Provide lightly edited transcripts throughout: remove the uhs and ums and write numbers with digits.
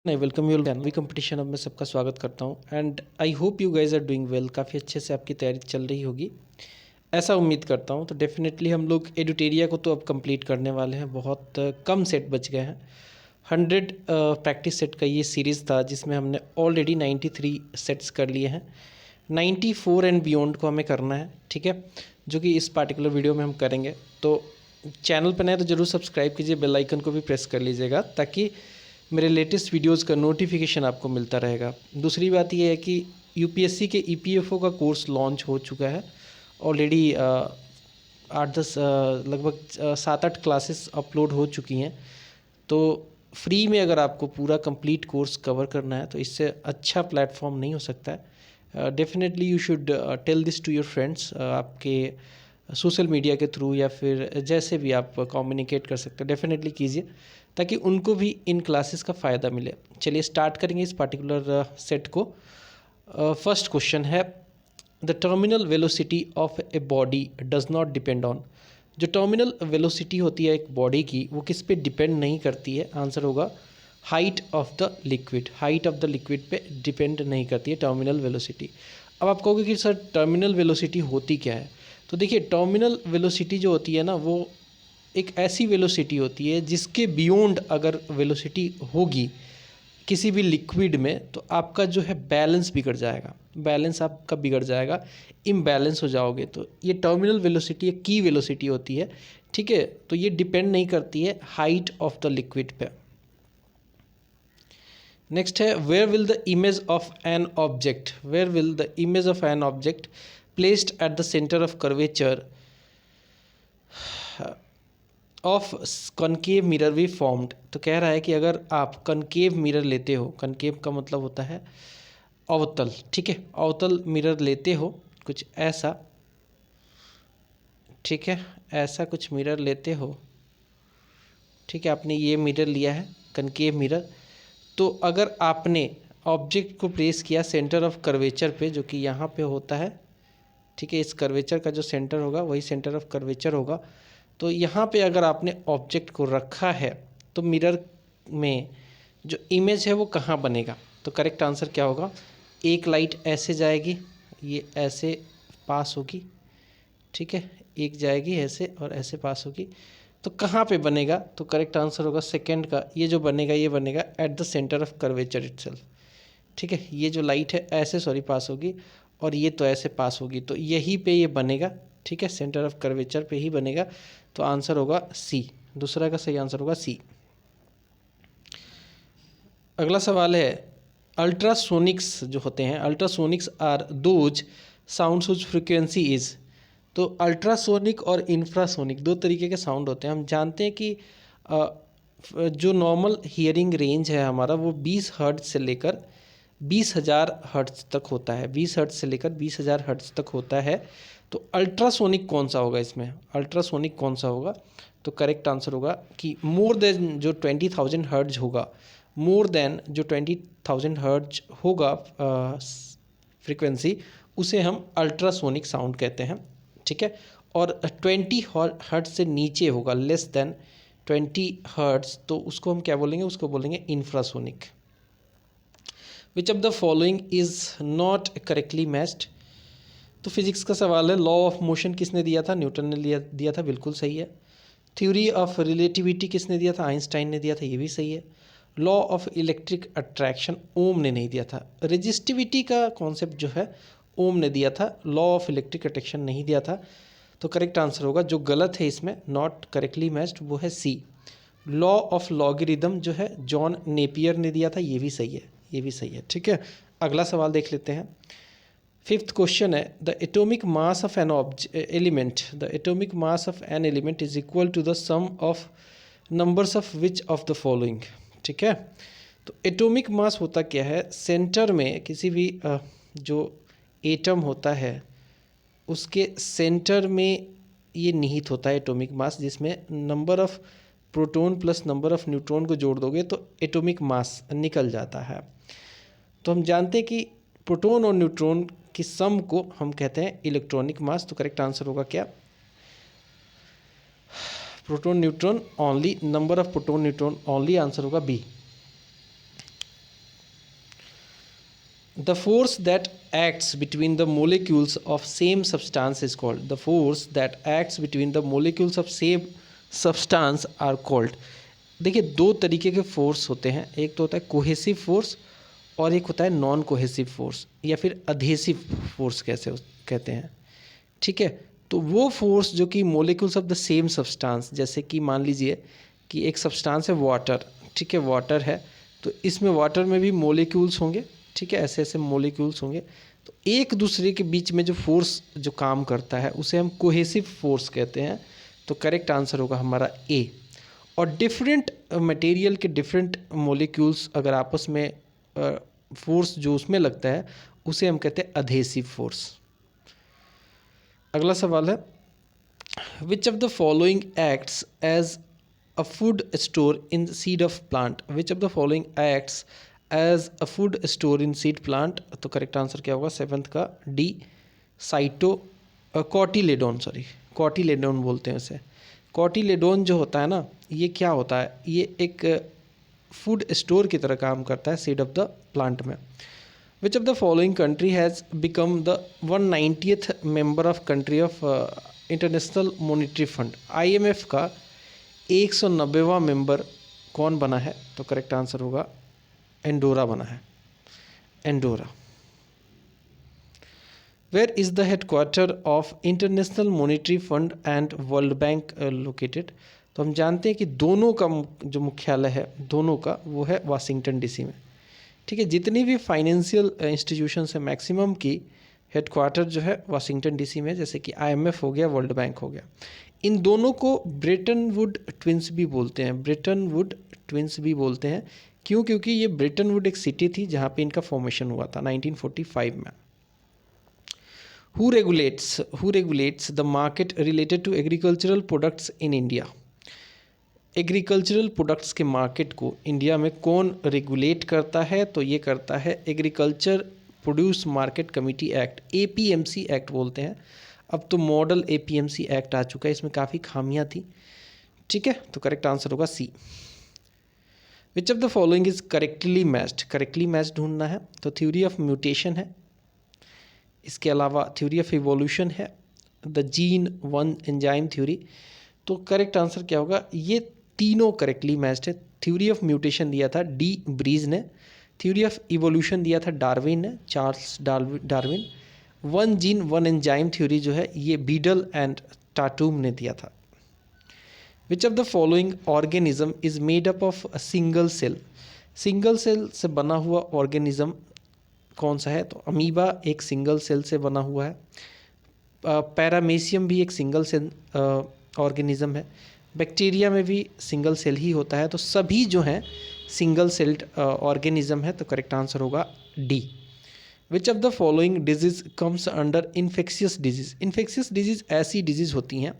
नहीं, welcome you we competition. अब मैं सबका स्वागत करता हूँ and I hope you guys are doing well. काफ़ी अच्छे से आपकी तैयारी चल रही होगी, ऐसा उम्मीद करता हूँ। तो डेफिनेटली हम लोग एडुटेरिया को तो अब कंप्लीट करने वाले हैं। बहुत कम सेट बच गए हैं। 100 प्रैक्टिस सेट का ये सीरीज़ था जिसमें हमने ऑलरेडी 93 सेट्स कर लिए हैं। 94 एंड बियॉन्ड को हमें करना है, ठीक है, जो कि इस पार्टिकुलर वीडियो में हम करेंगे। तो चैनल पर नए तो ज़रूर सब्सक्राइब कीजिए, बेल आइकन को भी प्रेस कर लीजिएगा ताकि मेरे लेटेस्ट वीडियोस का नोटिफिकेशन आपको मिलता रहेगा। दूसरी बात यह है कि यूपीएससी के ईपीएफओ का कोर्स लॉन्च हो चुका है ऑलरेडी। 8-10 लगभग 7-8 क्लासेस अपलोड हो चुकी हैं। तो फ्री में अगर आपको पूरा कंप्लीट कोर्स कवर करना है तो इससे अच्छा प्लेटफॉर्म नहीं हो सकता है। Definitely you should tell this to your friends, आपके सोशल मीडिया के थ्रू या फिर जैसे भी आप कम्युनिकेट कर सकते हैं, डेफिनेटली कीजिए ताकि उनको भी इन क्लासेस का फ़ायदा मिले। चलिए स्टार्ट करेंगे इस पार्टिकुलर सेट को। फर्स्ट क्वेश्चन है, the terminal velocity of a body does not depend on. जो टर्मिनल वेलोसिटी होती है एक बॉडी की, वो किस पे डिपेंड नहीं करती है। आंसर होगा height of the liquid. Height of the liquid पे डिपेंड नहीं करती है टर्मिनल वेलोसिटी। अब आप कहोगे कि सर टर्मिनल वेलोसिटी होती क्या है। तो देखिए, टर्मिनल वेलोसिटी जो होती है ना, वो एक ऐसी वेलोसिटी होती है जिसके बियॉन्ड अगर वेलोसिटी होगी किसी भी लिक्विड में तो आपका जो है बैलेंस बिगड़ जाएगा। बैलेंस आपका बिगड़ जाएगा, इम्बैलेंस हो जाओगे। तो ये टर्मिनल वेलोसिटी एक की वेलोसिटी होती है, ठीक है। तो ये डिपेंड नहीं करती है हाइट ऑफ द लिक्विड पे। नेक्स्ट है, where will the image of an object, where will the image of an object placed at the centre of curvature of concave mirror भी फॉर्म्ड। तो कह रहा है कि अगर आप कनकेव मिरर लेते हो, कनकेव का मतलब होता है अवतल, ठीक है, अवतल मिरर लेते हो कुछ ऐसा, ठीक है, ऐसा कुछ मिरर लेते हो, ठीक है, आपने ये मिरर लिया है कनकेव मिरर। तो अगर आपने ऑब्जेक्ट को प्लेस किया सेंटर ऑफ कर्वेचर पे, जो कि यहाँ पे होता है, ठीक है, इस कर्वेचर का जो सेंटर होगा वही सेंटर ऑफ कर्वेचर होगा। तो यहाँ पे अगर आपने ऑब्जेक्ट को रखा है तो मिरर में जो इमेज है वो कहाँ बनेगा। तो करेक्ट आंसर क्या होगा, एक लाइट ऐसे जाएगी, ये ऐसे पास होगी, ठीक है, एक जाएगी ऐसे और ऐसे पास होगी। तो कहाँ पे बनेगा, तो करेक्ट आंसर होगा सेकंड का, ये जो बनेगा ये बनेगा eight the centre of curvature itself, ठीक है। ये जो लाइट है ऐसे सॉरी पास होगी और ये तो ऐसे पास होगी, तो यहीं पे ये बनेगा, ठीक है, सेंटर ऑफ कर्वेचर पे ही बनेगा। तो आंसर होगा सी, दूसरा का सही आंसर होगा सी। अगला सवाल है, अल्ट्रासोनिक्स जो होते हैं, ultrasonics are those sound whose frequency is. तो अल्ट्रासोनिक और इंफ्रासोनिक दो तरीके के साउंड होते हैं। हम जानते हैं कि जो नॉर्मल हियरिंग रेंज है हमारा वो 20 हर्ट्ज से लेकर 20,000 हर्ट्ज तक होता है, 20 हर्ट्ज से लेकर 20,000 हर्ट्ज तक होता है। तो अल्ट्रासोनिक कौन सा होगा इसमें, अल्ट्रासोनिक कौन सा होगा। तो करेक्ट आंसर होगा कि मोर देन जो 20,000 हर्ट्ज होगा, मोर देन जो 20,000 हर्ट्ज होगा फ्रीक्वेंसी, उसे हम अल्ट्रासोनिक साउंड कहते हैं, ठीक है। और 20 हर्ट्ज से नीचे होगा, लेस देन 20 हर्ट्ज, तो उसको हम क्या बोलेंगे, उसको बोलेंगे infrasonic. Which of the following is not correctly matched. तो फिजिक्स का सवाल है, लॉ ऑफ मोशन किसने दिया था, न्यूटन ने दिया था, बिल्कुल सही है। थ्योरी ऑफ रिलेटिविटी किसने दिया था, आइंस्टाइन ने दिया था, ये भी सही है। लॉ ऑफ इलेक्ट्रिक अट्रैक्शन ओम ने नहीं दिया था। रेजिस्टिविटी का कॉन्सेप्ट जो है ओम ने दिया था, लॉ ऑफ इलेक्ट्रिक अट्रैक्शन नहीं दिया था। तो करेक्ट आंसर होगा, जो गलत है इसमें नॉट करेक्टली मैच्ड, वो है सी। लॉ ऑफ लॉगरिदम जो है जॉन नेपियर ने दिया था, ये भी सही है, ये भी सही है, ठीक है। अगला सवाल देख लेते हैं। फिफ्थ क्वेश्चन है, the atomic mass of an element, the atomic mass of an element is equal to the sum of numbers of which of the following, ठीक है। तो एटॉमिक मास होता क्या है, सेंटर में किसी भी जो एटम होता है उसके सेंटर में ये निहित होता है एटॉमिक मास, जिसमें number of proton plus number of neutron को जोड़ दोगे तो एटॉमिक मास निकल जाता है। तो हम जानते हैं कि प्रोटॉन और न्यूट्रॉन की सम को हम कहते हैं इलेक्ट्रॉनिक मास। तो करेक्ट आंसर होगा क्या, proton neutron only, number of proton neutron only, answer होगा B. The force that acts between the molecules of same substance is called. The force that acts between the molecules of same substance are called. देखिए दो तरीके के force होते हैं, एक तो होता है कोहेसिव फोर्स और एक होता है नॉन कोहेसिव फोर्स या फिर अधेसिव फोर्स कैसे कहते हैं। ठीक है, तो वो फोर्स जो कि molecules of the same substance, जैसे कि मान लीजिए कि एक सब्सटेंस है वाटर, ठीक है, वाटर है तो इसमें वाटर में भी मोलिक्यूल्स होंगे, ठीक है, ऐसे ऐसे मोलिक्यूल्स होंगे, तो एक दूसरे के बीच में जो फोर्स जो काम करता है उसे हम कोहेसिव फोर्स कहते हैं। तो करेक्ट आंसर होगा हमारा ए। और डिफरेंट मटेरियल के डिफरेंट मोलिक्यूल्स अगर आपस में फोर्स जो उसमें लगता है उसे हम कहते हैं अधेसिव फोर्स। अगला सवाल है, which of the following acts as a food store in seed of plant. Which of the following acts as a food store in seed plant. तो करेक्ट आंसर क्या होगा सेवन्थ का डी, कॉटिलेडोन, सॉरी कॉटिलेडोन बोलते हैं उसे। कॉटिलेडोन जो होता है ना, ये क्या होता है, ये एक फूड स्टोर की तरह काम करता है सीड ऑफ द प्लांट में। विच of the following country has become the 190th member of country of International Monetary fund. IMF का 190वां मेंबर कौन बना है। तो करेक्ट आंसर होगा एंडोरा बना है, Andorra. Where is the headquarter of International Monetary Fund and World Bank located. तो हम जानते हैं कि दोनों का जो मुख्यालय है दोनों का वो है वाशिंगटन DC में। ठीक है, जितनी भी फाइनेंशियल इंस्टीट्यूशंस है मैक्सिमम की हेडक्वार्टर जो है वाशिंगटन DC में, जैसे कि IMF हो गया, वर्ल्ड बैंक हो गया। इन दोनों को ब्रेटन वुड ट्विंस भी बोलते हैं, ब्रेटन वुड ट्विंस भी बोलते हैं। क्यों? क्योंकि ये ब्रेटन वुड एक सिटी थी जहाँ पे इनका फॉर्मेशन हुआ था 1945 में। Who regulates the market related to agricultural products in India? Agricultural products के मार्केट को इंडिया में कौन रेगुलेट करता है। तो ये करता है agriculture produce market committee act, APMC act बोलते हैं। अब तो मॉडल APMC एक्ट आ चुका है, इसमें काफ़ी खामियां थी। ठीक है, तो करेक्ट आंसर होगा C. Which of the following is correctly matched. Correctly matched ढूंढना है तो थ्योरी ऑफ म्यूटेशन है, इसके अलावा थ्योरी ऑफ इवोल्यूशन है, the gene one enzyme theory. तो करेक्ट आंसर क्या होगा, ये तीनों करेक्टली मैच्ड है। थ्योरी ऑफ म्यूटेशन दिया था डी ब्रीज ने, थ्योरी ऑफ इवोल्यूशन दिया था डार्विन ने, Charles Darwin. One gene one enzyme theory जो है ये बीडल एंड टाटूम ने दिया था। Which of the following organism is made up of a single cell. Single cell से बना हुआ ऑर्गेनिज्म कौन सा है। तो अमीबा एक सिंगल सेल से बना हुआ है, पैरामेशियम भी एक सिंगल सेल ऑर्गेनिज्म है, बैक्टीरिया में भी सिंगल सेल ही होता है। तो सभी जो हैं सिंगल सेल्ड ऑर्गेनिज्म है। तो करेक्ट आंसर होगा D. Which of the following disease comes under infectious disease. Infectious disease ऐसी डिजीज होती हैं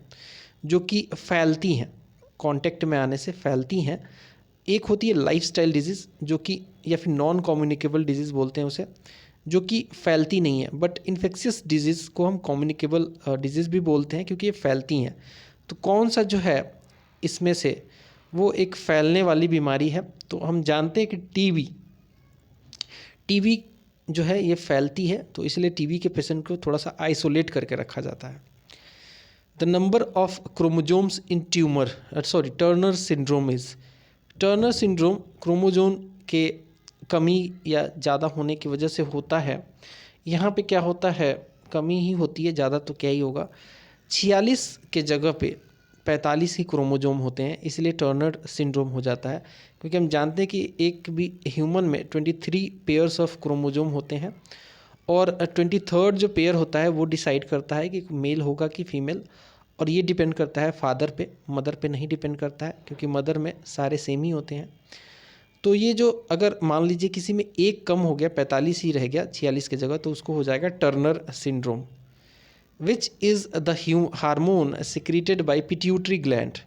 जो कि फैलती हैं, कांटेक्ट में आने से फैलती हैं। एक होती है लाइफस्टाइल डिजीज़ जो कि, या फिर नॉन कम्युनिकेबल डिजीज़ बोलते हैं उसे, जो कि फैलती नहीं है। बट इन्फेक्शियस डिजीज़ को हम कम्युनिकेबल डिजीज़ भी बोलते हैं क्योंकि ये फैलती हैं। तो कौन सा जो है इसमें से वो एक फैलने वाली बीमारी है। तो हम जानते हैं कि टीबी जो है ये फैलती है, तो इसलिए टीबी के पेशेंट को थोड़ा सा आइसोलेट करके रखा जाता है। The number of chromosomes in tumour, Turner syndrome is. Turner syndrome chromosome के कमी या ज़्यादा होने की वजह से होता है। यहाँ पे क्या होता है, कमी ही होती है, ज़्यादा तो क्या ही होगा। 46 के जगह पे 45 ही क्रोमोजोम होते हैं, इसलिए टर्नर सिंड्रोम हो जाता है। क्योंकि हम जानते हैं कि एक भी ह्यूमन में 23 पेयर्स ऑफ क्रोमोजोम होते हैं और 23rd जो पेयर होता है वो डिसाइड करता है कि मेल होगा कि फीमेल। और ये डिपेंड करता है फादर पे, मदर पे नहीं डिपेंड करता है, क्योंकि मदर में सारे सेम ही होते हैं। तो ये जो अगर मान लीजिए किसी में एक कम हो गया, 45 ही रह गया 46 की जगह, तो उसको हो जाएगा Turner syndrome. Which is the hormone secreted by pituitary gland.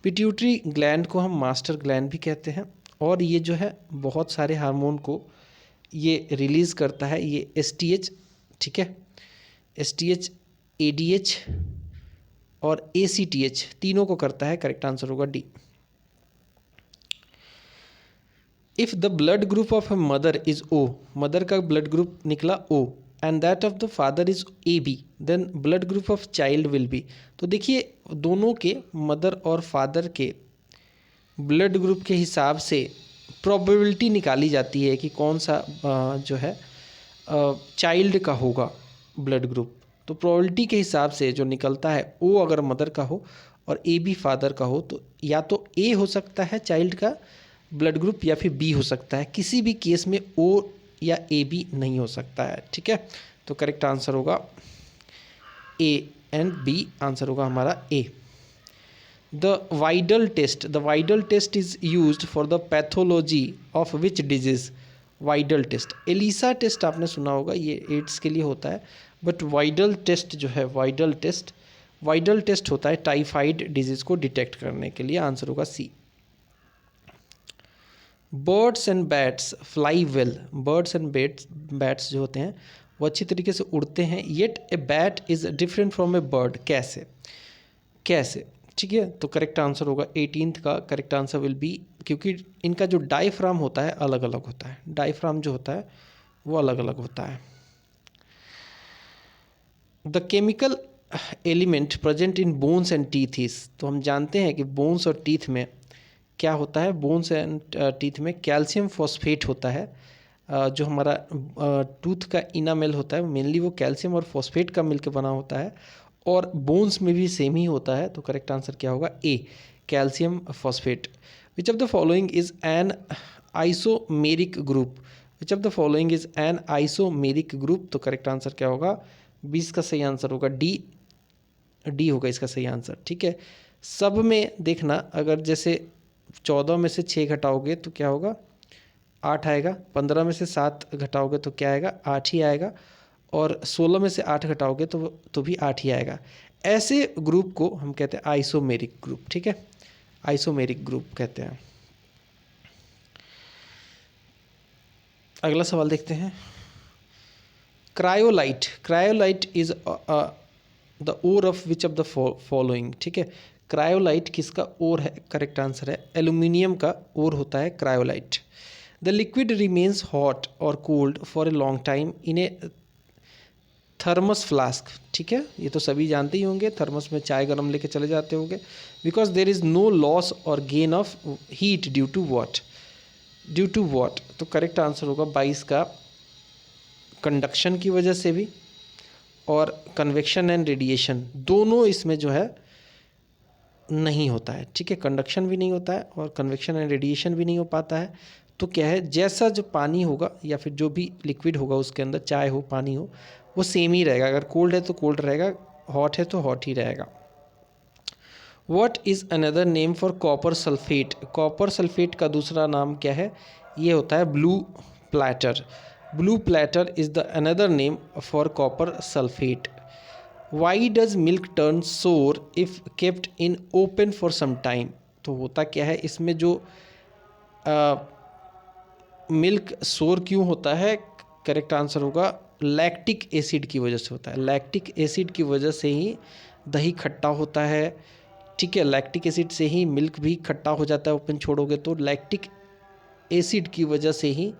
Pituitary gland को हम मास्टर ग्लैंड भी कहते हैं, और ये जो है बहुत सारे हार्मोन को ये रिलीज़ करता है। ये STH, ठीक है, STH, ADH और ACTH तीनों को करता है। करेक्ट आंसर होगा D. If the blood group of a mother is O, mother का ब्लड ग्रुप निकला O, and that of the father is A B, then blood group of child will be. तो देखिए दोनों के, mother और father के blood group के हिसाब से प्रोबेबिलिटी निकाली जाती है कि कौन सा जो है चाइल्ड का होगा ब्लड ग्रुप। तो प्रोबेबिलिटी के हिसाब से जो निकलता है, ओ अगर मदर का हो और ए बी फादर का हो, तो या तो ए हो सकता है चाइल्ड का ब्लड ग्रुप या फिर बी हो सकता है। किसी भी केस में ओ या ए बी नहीं हो सकता है, ठीक है। तो करेक्ट आंसर होगा ए एंड बी, आंसर होगा हमारा A. The Widal test is used for the pathology of which disease. Widal test, ELISA test आपने सुना होगा, ये एड्स के लिए होता है, बट वाइडल टेस्ट जो है, वाइडल टेस्ट होता है टाइफाइड डिजीज को डिटेक्ट करने के लिए, आंसर होगा C. Birds and bats fly well, birds and bats जो होते हैं वो अच्छी तरीके से उड़ते हैं, yet a bat is different from a bird, कैसे, ठीक है। तो करेक्ट आंसर होगा 18th का करेक्ट आंसर विल बी, क्योंकि इनका जो डायफ्राम होता है अलग अलग होता है, डायफ्राम जो होता है वो अलग अलग होता है। The chemical element present in bones and teeth is, तो हम जानते हैं कि बोन्स और टीथ में क्या होता है, बोन्स एंड टीथ में कैल्शियम फॉस्फेट होता है। जो हमारा टूथ का इनामेल होता है मेनली वो कैल्शियम और फॉस्फेट का मिलकर बना होता है, और बोन्स में भी सेम ही होता है। तो करेक्ट आंसर क्या होगा, A, calcium phosphate. Which of the following is an isomeric group, which of the following is an isomeric group. तो करेक्ट आंसर क्या होगा, 20 का सही आंसर होगा डी होगा इसका सही आंसर, ठीक है। सब में देखना, अगर जैसे 14 में से 6 घटाओगे तो क्या होगा, 8 आएगा। 15 में से 7 घटाओगे तो क्या आएगा, 8 ही आएगा। और 16 में से 8 घटाओगे तो भी 8 ही आएगा। ऐसे ग्रुप को हम कहते हैं आइसोमेरिक ग्रुप, ठीक है, आइसोमेरिक ग्रुप कहते हैं। अगला सवाल देखते हैं। Cryolite is the ore of which of the following, ठीक है। क्रायोलाइट किसका ओर है, करेक्ट आंसर है एल्यूमिनियम का ओर होता है cryolite. The liquid remains hot और cold for a long time in a thermos flask, ठीक है, ये तो सभी जानते ही होंगे, थर्मस में चाय गर्म लेके चले जाते होंगे। Because there is no loss और gain of heat due to what, तो करेक्ट आंसर होगा 22 का कंडक्शन की वजह से भी, और कन्वेक्शन एंड रेडिएशन दोनों इसमें जो है नहीं होता है, ठीक है। कंडक्शन भी नहीं होता है और कन्वेक्शन एंड रेडिएशन भी नहीं हो पाता है। तो क्या है, जैसा जो पानी होगा या फिर जो भी लिक्विड होगा उसके अंदर, चाय हो पानी हो, वो सेम ही रहेगा। अगर कोल्ड है तो कोल्ड रहेगा, हॉट है तो हॉट ही रहेगा। What is another name for copper sulphate, copper sulphate का दूसरा नाम क्या है, ये होता है blue platter is the another name for copper sulphate. Why does milk turn sour if kept in open for some time, तो होता क्या है इसमें, जो मिल्क सोर क्यों होता है, करेक्ट आंसर होगा लैक्टिक एसिड की वजह से होता है। लैक्टिक एसिड की वजह से ही दही खट्टा होता है, ठीक है। लैक्टिक एसिड से ही मिल्क भी खट्टा हो जाता है ओपन छोड़ोगे तो। लैक्टिक एसिड की वजह से ही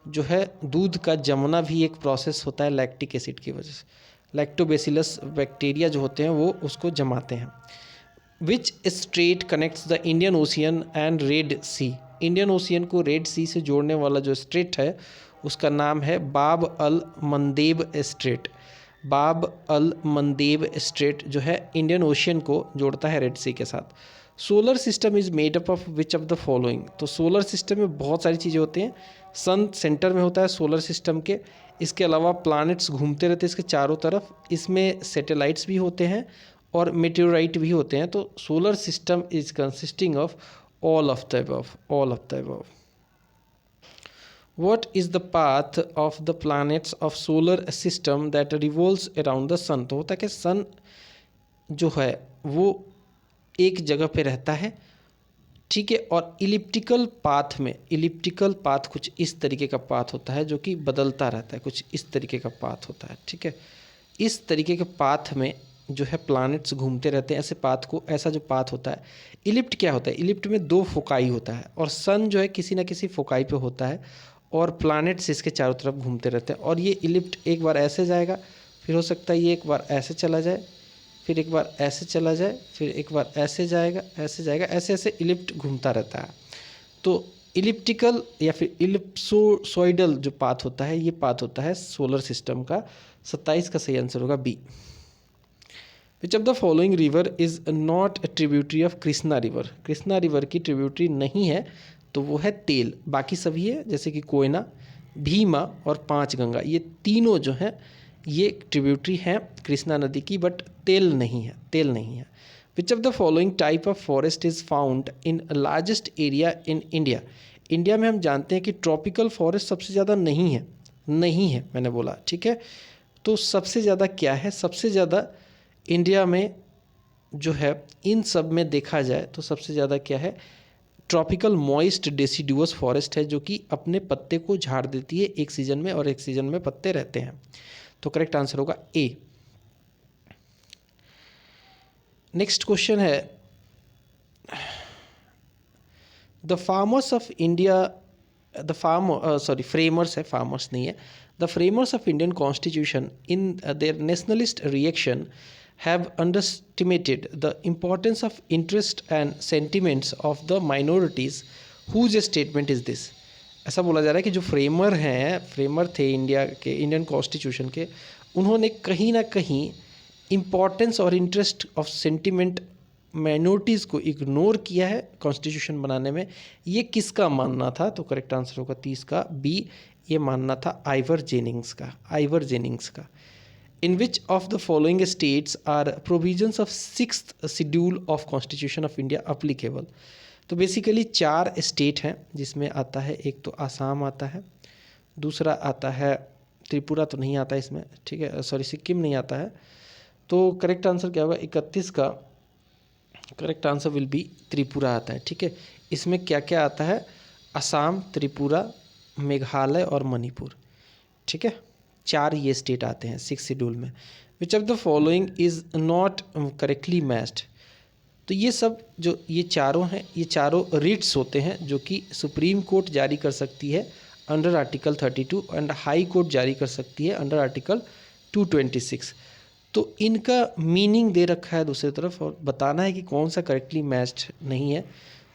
जो है दूध का जमना भी एक प्रोसेस होता है लैक्टिक एसिड की वजह से। लैक्टोबैसिलस बैक्टीरिया जो होते हैं वो उसको जमाते हैं। Which strait connects the Indian Ocean and Red Sea, Indian Ocean को रेड सी से जोड़ने वाला जो स्ट्रेट है उसका नाम है बाब अल मंदेब स्ट्रेट। बाब अल मंदेब स्ट्रेट जो है इंडियन ओशियन को जोड़ता है रेड सी के साथ। Solar system is made up of which of the following, तो सोलर सिस्टम में बहुत सारी चीज़ें होती हैं। सन सेंटर में होता है सोलर सिस्टम के, इसके अलावा प्लैनेट्स घूमते रहते हैं इसके चारों तरफ, इसमें सैटेलाइट्स भी होते हैं और मेटेओराइट भी होते हैं। तो solar system is consisting of all of the above. What is the path of the planets of solar system that revolves around the sun, तो होता है कि सन जो है वो एक जगह पे रहता है, ठीक है। और इलिप्टिकल पाथ कुछ इस तरीके का पाथ होता है जो कि बदलता रहता है, कुछ इस तरीके का पाथ होता है, ठीक है। इस तरीके के पाथ में जो है प्लैनेट्स घूमते रहते हैं ऐसे पाथ को, ऐसा जो पाथ होता है। इलिप्ट क्या होता है? इलिप्ट में 2 फोकाई होता है और सन जो है किसी ना किसी फोकाई पे होता है और प्लैनेट्स इसके चारों तरफ घूमते रहते हैं। और ये इलिप्ट एक बार ऐसे जाएगा, फिर हो सकता है ये एक बार ऐसे चला जाए, फिर एक बार ऐसे चला जाए, फिर एक बार ऐसे जाएगा, ऐसे जाएगा, ऐसे ऐसे इलिप्ट घूमता रहता है। तो इलिप्टिकल या फिर इलिप्सोसॉइडल जो पाथ होता है, ये पाथ होता है सोलर सिस्टम का। 27 का सही आंसर होगा B. Which of the following river is not a tributary of Krishna river? Krishna river की ट्रिब्यूटरी नहीं है तो वो है तेल। बाकी सभी है, जैसे कि कोयना, भीमा और पांचगंगा, ये तीनों जो हैं ये ट्रिब्यूटरी हैं कृष्णा नदी की, बट तेल नहीं है, तेल नहीं है। Which of the following type of forest is found in largest area in India? India में हम जानते हैं कि ट्रॉपिकल फॉरेस्ट सबसे ज़्यादा नहीं है, नहीं है मैंने बोला, ठीक है। तो सबसे ज़्यादा क्या है? सबसे ज़्यादा इंडिया में जो है इन सब में देखा जाए तो सबसे ज़्यादा क्या है? ट्रॉपिकल मॉइस्ट डेसिडुअस फॉरेस्ट है, जो कि अपने पत्ते को झाड़ देती है एक सीजन में और एक सीजन में पत्ते रहते हैं। तो करेक्ट आंसर होगा ए। नेक्स्ट क्वेश्चन है, the farmers of India, framers है, फार्मर्स नहीं है। The framers of Indian constitution in their nationalist reaction have underestimated the importance of interest and sentiments of the minorities whose statement is this? ऐसा बोला जा रहा है कि जो फ्रेमर थे इंडिया के, इंडियन कॉन्स्टिट्यूशन के, उन्होंने कहीं ना कहीं इम्पॉर्टेंस और इंटरेस्ट ऑफ सेंटिमेंट माइनॉरिटीज़ को इग्नोर किया है कॉन्स्टिट्यूशन बनाने में। ये किसका मानना था? तो करेक्ट आंसर होगा 30 का बी। ये मानना था आइवर जेनिंग्स का। In which of the following states are provisions of 6th schedule of Constitution of India applicable? तो बेसिकली 4 स्टेट हैं जिसमें आता है, एक तो आसाम आता है, दूसरा आता है त्रिपुरा, तो नहीं आता इसमें, ठीक है, सॉरी सिक्किम नहीं आता है। तो करेक्ट आंसर क्या होगा? 31 का correct answer will B Tripura आता है, ठीक है। इसमें क्या क्या आता है? असम, त्रिपुरा, मेघालय और मणिपुर, ठीक है। 4 ये स्टेट आते हैं 6 शेड्यूल में। विच of the following is not correctly matched? तो ये सब जो ये चारों हैं, ये चारों रिट्स होते हैं जो कि सुप्रीम कोर्ट जारी कर सकती है under article 32 and high court जारी कर सकती है अंडर आर्टिकल 226। तो इनका मीनिंग दे रखा है दूसरी तरफ और बताना है कि कौन सा करेक्टली मैच्ड नहीं है।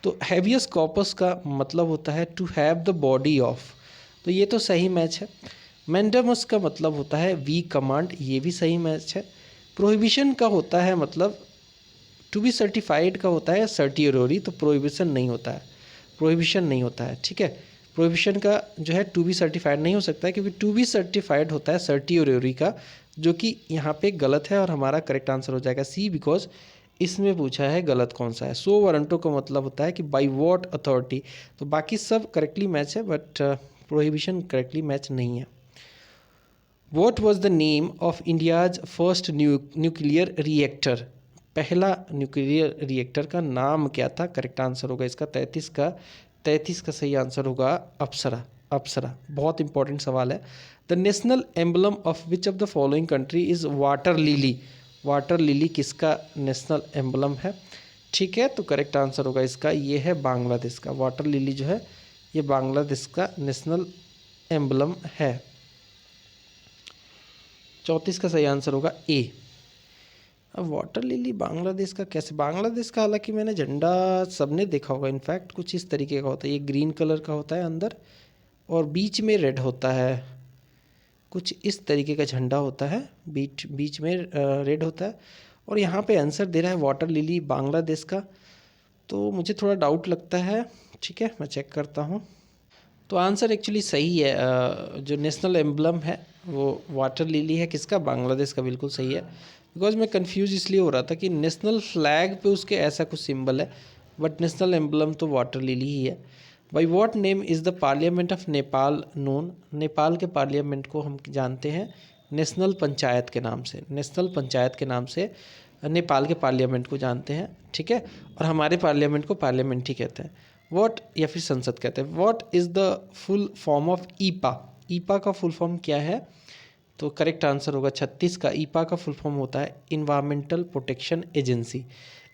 तो हैबियस कॉर्पस का मतलब होता है to have the body of, तो ये तो सही मैच है। मैंडेमस का मतलब होता है वी कमांड, ये भी सही मैच है। प्रोहिबिशन का होता है मतलब टू बी सर्टिफाइड का होता है सर्टियोरी, तो प्रोहिबिशन नहीं होता है, ठीक है। प्रोहिबिशन का जो है टू बी सर्टिफाइड नहीं हो सकता है, क्योंकि टू बी सर्टिफाइड होता है सर्टियोरी का, जो कि यहाँ पे गलत है और हमारा करेक्ट आंसर हो जाएगा सी, बिकॉज इसमें पूछा है गलत कौन सा है। सो वारंटो का मतलब होता है कि बाई वॉट अथॉरिटी, तो बाकी सब करेक्टली मैच है बट प्रोहिबिशन करेक्टली मैच नहीं है। What was the name of India's first nuclear reactor? पहला न्यूक्लियर रिएक्टर का नाम क्या था? करेक्ट आंसर होगा इसका 33 का सही आंसर होगा अप्सरा। बहुत इंपॉर्टेंट सवाल है। The national emblem of which of the following country is water lily? Water lily किसका नेशनल एम्बलम है? ठीक है, तो करेक्ट आंसर होगा इसका, ये है बांग्लादेश का। वाटर लिली जो है ये बांग्लादेश का नेशनल एम्बलम है। 34 का सही आंसर होगा ए। अब वाटर लिली बांग्लादेश का कैसे? बांग्लादेश का हालांकि मैंने झंडा सबने देखा होगा, इनफैक्ट कुछ इस तरीके का होता है, ये ग्रीन कलर का होता है अंदर और बीच में रेड होता है, कुछ इस तरीके का झंडा होता है, बीच में रेड होता है। और यहाँ पे आंसर दे रहा है वाटर लिली बांग्लादेश का, तो मुझे थोड़ा डाउट लगता है, ठीक है मैं चेक करता हूँ। तो आंसर एक्चुअली सही है, जो नेशनल एम्बलम है वो वाटर लिली है, किसका? बांग्लादेश का, बिल्कुल सही है। बिकॉज मैं कंफ्यूज इसलिए हो रहा था कि नेशनल फ्लैग पे उसके ऐसा कुछ सिंबल है बट नेशनल एम्बलम तो वाटर लिली ही है। By what name is the parliament of Nepal known? Nepal के पार्लियामेंट को हम जानते हैं नेशनल पंचायत के नाम से, नेशनल पंचायत के नाम से नेपाल के पार्लियामेंट को जानते हैं, ठीक है। और हमारे पार्लियामेंट को पार्लियामेंट ही कहते हैं। वॉट या फिर संसद कहते हैं। What is the full form of EPA? EPA का फुल फॉर्म क्या है? तो करेक्ट आंसर होगा 36 का। ईपा का फुल फॉर्म होता है Environmental Protection Agency.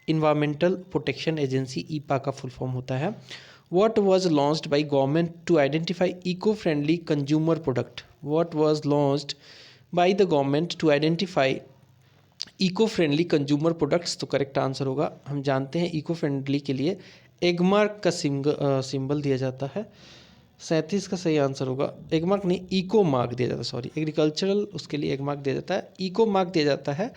Environmental Protection Agency EPA का फुल फॉर्म होता है। What was launched by government to identify eco-friendly consumer product? What was launched by the government to identify eco-friendly consumer products? तो correct answer होगा, हम जानते हैं eco friendly के लिए एगमार्क का सिंबल दिया जाता है। 37 का सही आंसर होगा, एगमार्क नहीं इको मार्क दिया जाता है, सॉरी एग्रीकल्चरल उसके लिए एगमार्क दिया जाता है, इको मार्क दिया जाता है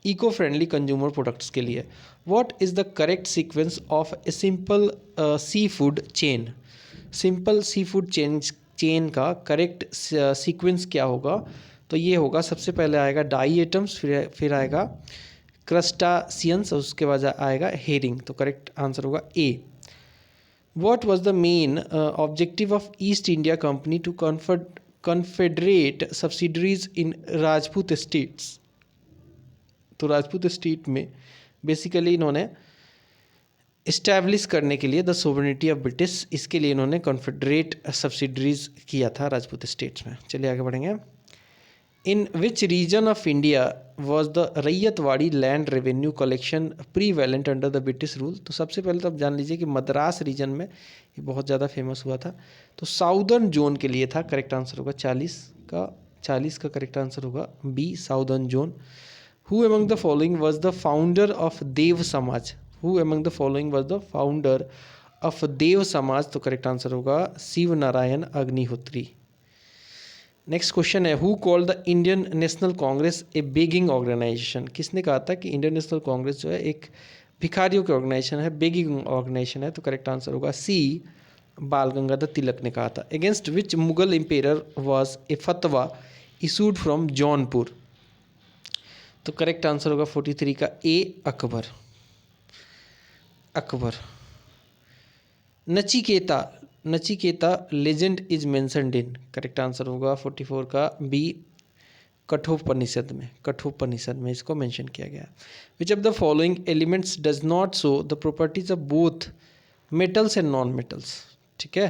इको फ्रेंडली कंज्यूमर प्रोडक्ट्स के लिए। What is the correct sequence of a simple sea food chain? Simple sea food chain का करेक्ट सीक्वेंस क्या होगा? तो ये होगा, सबसे पहले आएगा डाई एटम्स, फिर आएगा क्रस्टासियंस, उसके बाद आएगा हेरिंग। तो करेक्ट आंसर होगा A. What was the main objective of East India Company to confederate subsidiaries in Rajput states? तो राजपूत स्टेट में बेसिकली इन्होंने इस्टेब्लिश करने के लिए द सोवरेनिटी ऑफ ब्रिटिश, इसके लिए इन्होंने कॉन्फेडरेट सब्सिडरीज किया था राजपूत स्टेट्स में। चलिए आगे बढ़ेंगे। In which region of India was the Ryotwari land revenue collection prevalent under the British rule? तो सबसे पहले तो आप जान लीजिए कि मद्रास रीजन में ये बहुत ज़्यादा फेमस हुआ था, तो साउदर्न जोन के लिए था। करेक्ट आंसर होगा 40 का करेक्ट आंसर होगा B, southern zone. Who among the following was the founder of Dev Samaj? Who among the following was the founder of Dev Samaj? तो करेक्ट आंसर होगा Shiv Narayan Agnihotri. Next question है, who called the Indian National Congress a begging organisation? किसने कहा था कि Indian National Congress जो है एक भिखारियों की ऑर्गेनाइजेशन है, बेगिंग ऑर्गेनाइजेशन है? तो करेक्ट आंसर होगा सी, बाल गंगाधर तिलक ने कहा था। Against which Mughal ampere was a फतवा इशूड फ्रॉम जौनपुर? तो करेक्ट आंसर होगा 43 का A, Akbar. Nachiketa legend is mentioned in? Correct answer होगा 44 का बी, कठोपनिषद में इसको मेंशन किया गया। विच of the following elements does not show the properties of both metals and non metals? ठीक है,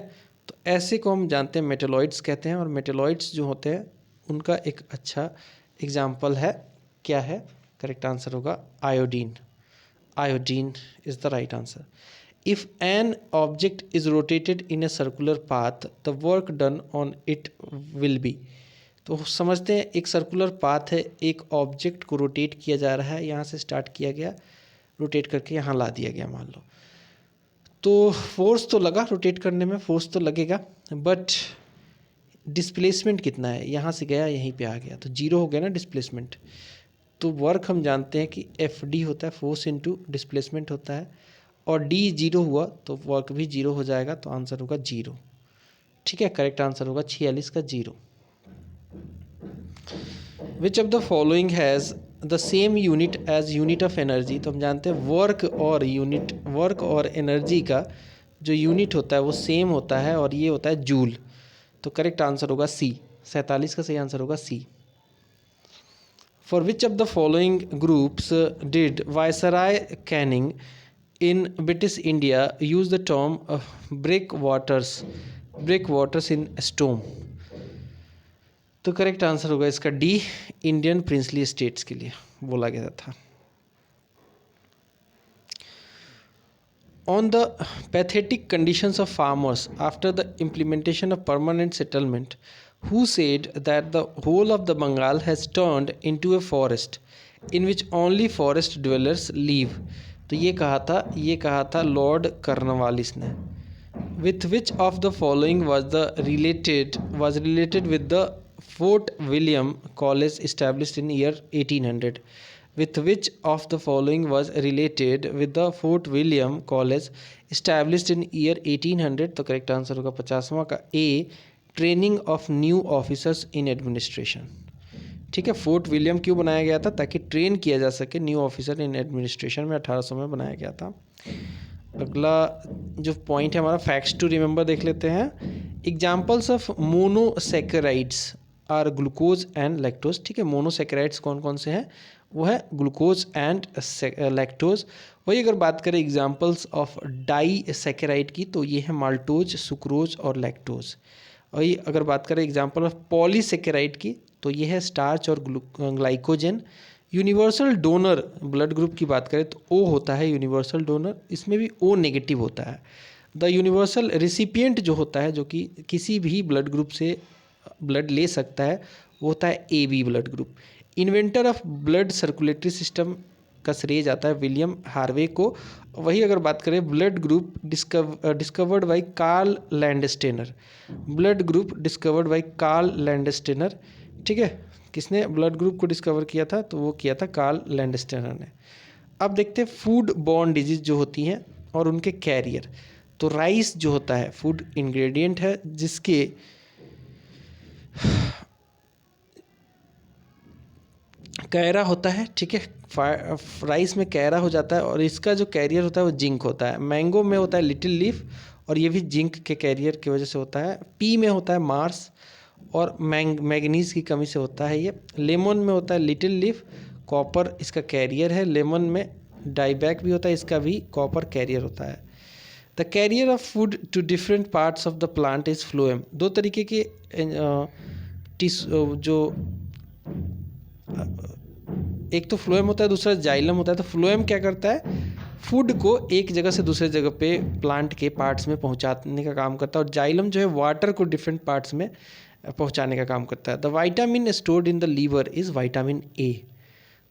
तो ऐसे को हम जानते हैं मेटेलॉइड्स कहते हैं, और मेटेलॉइड्स जो होते हैं उनका एक अच्छा एग्जाम्पल है, क्या है? करेक्ट आंसर होगा iodine. Iodine is the right answer. If an object is rotated in a circular path the work done on it will be? तो समझते हैं एक सर्कुलर पाथ है, एक ऑब्जेक्ट को रोटेट किया जा रहा है, यहाँ से स्टार्ट किया गया, रोटेट करके यहाँ ला दिया गया मान लो, तो फोर्स तो लगा, रोटेट करने में फोर्स तो लगेगा, बट डिस्प्लेसमेंट कितना है? यहाँ से गया यहीं पे आ गया, तो जीरो हो गया ना डिस्प्लेसमेंट। तो वर्क हम जानते हैं कि एफ डी होता है, फोर्स इनटू डिस्प्लेसमेंट होता है, और डी जीरो हुआ तो वर्क भी जीरो हो जाएगा, तो आंसर होगा जीरो। ठीक है, करेक्ट आंसर होगा 46 का zero. Which of the following has the same unit as unit of energy? तो हम जानते हैं वर्क और एनर्जी का जो यूनिट होता है वो सेम होता है, और ये होता है जूल। तो करेक्ट आंसर होगा सी, 47 का सही आंसर होगा सी। For which of the following groups did Viceroy Canning in British India use the term breakwaters in storm? तो करेक्ट आंसर होगा इसका डी, इंडियन प्रिंसली स्टेट्स के लिए बोला गया था। On the pathetic conditions of farmers after the implementation of permanent settlement, who said that the whole of the Bengal has turned into a forest in which only forest dwellers live? तो ये कहा था Lord Cornwallis ने। With which of the following was related with the Fort William College established in year 1800? With which of the following was related with the Fort William College established in year 1800? तो correct answer होगा 50वां का A, training of new officers in administration. ठीक है, fort William क्यों बनाया गया था? ताकि ट्रेन किया जा सके न्यू ऑफिसर इन एडमिनिस्ट्रेशन में 1800 में बनाया गया था। अगला जो पॉइंट है हमारा फैक्ट्स टू रिमेंबर देख लेते हैं। Examples of monosaccharides are glucose and lactose. ठीक है, मोनोसेकेराइड्स कौन कौन से हैं? वो है ग्लूकोज एंड लैक्टोज। वही अगर बात करें एग्जाम्पल्स ऑफ डाई सेकेराइड की, तो ये है माल्टोज, सुक्रोज और लैक्टोज। वही अगर बात करें एग्जाम्पल ऑफ पॉलीसेकेराइड की, तो ये है स्टार्च और glycogen. Universal donor blood group की बात करें तो ओ होता है यूनिवर्सल डोनर, इसमें भी ओ नेगेटिव होता है। द यूनिवर्सल रिसिपिएंट जो होता है, जो कि किसी भी ब्लड ग्रुप से ब्लड ले सकता है, वो होता है A B blood group. Inventor of blood circulatory system का श्रेय जाता है विलियम हार्वे को। वही अगर बात करें blood group discovered by Karl Landsteiner, blood group discovered by Karl Landsteiner, ठीक है। किसने ब्लड ग्रुप को डिस्कवर किया था? तो वो किया था कार्ल लैंडस्टेनर ने। अब देखते हैं फूड बॉर्न डिजीज जो होती हैं और उनके कैरियर। तो राइस जो होता है फूड इंग्रेडिएंट है, जिसके कैरा होता है, ठीक है। राइस में कैरा हो जाता है और इसका जो कैरियर होता है वो जिंक होता है। मैंगो में होता है लिटिल लीफ और ये भी जिंक के कैरियर की वजह से होता है। पी में होता है मार्स और मैग्नीज की कमी से होता है ये। लेमन में होता है लिटिल लीफ, कॉपर इसका कैरियर है। लेमन में डाइबैक भी होता है, इसका भी कॉपर कैरियर होता है। The carrier of food to different parts of the plant is phloem. दो तरीके के जो एक तो फ्लोएम होता है, दूसरा जाइलम होता है। तो फ्लोएम क्या करता है? फूड को एक जगह से दूसरे जगह पे प्लांट के पार्ट्स में पहुंचाने का काम करता है, और जाइलम जो है वाटर को डिफरेंट पार्ट्स में पहुंचाने का काम करता है। The vitamin stored in the liver is vitamin A.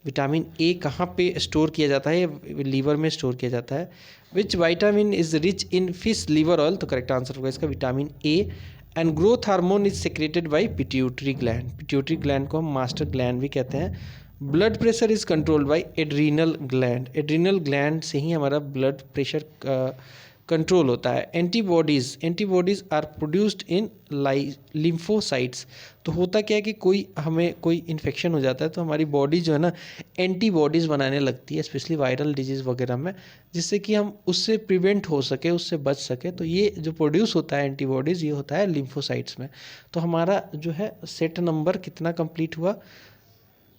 Vitamin A कहाँ पे स्टोर किया जाता है? लीवर में स्टोर किया जाता है। Which vitamin is rich in fish liver oil? तो करेक्ट आंसर होगा इसका vitamin A. And growth hormone is secreted by pituitary gland. Pituitary gland को हम मास्टर ग्लैंड भी कहते हैं। Blood pressure is controlled by adrenal gland. Adrenal gland से ही हमारा ब्लड प्रेशर कंट्रोल होता है। Antibodies are produced in lymphocytes. तो होता क्या है कि हमें कोई इन्फेक्शन हो जाता है तो हमारी बॉडी जो है ना एंटीबॉडीज़ बनाने लगती है, स्पेशली वायरल डिजीज़ वगैरह में, जिससे कि हम उससे प्रिवेंट हो सके, उससे बच सके। तो ये जो प्रोड्यूस होता है एंटीबॉडीज़, ये होता है लिम्फोसाइट्स में। तो हमारा जो है सेट नंबर कितना कंप्लीट हुआ?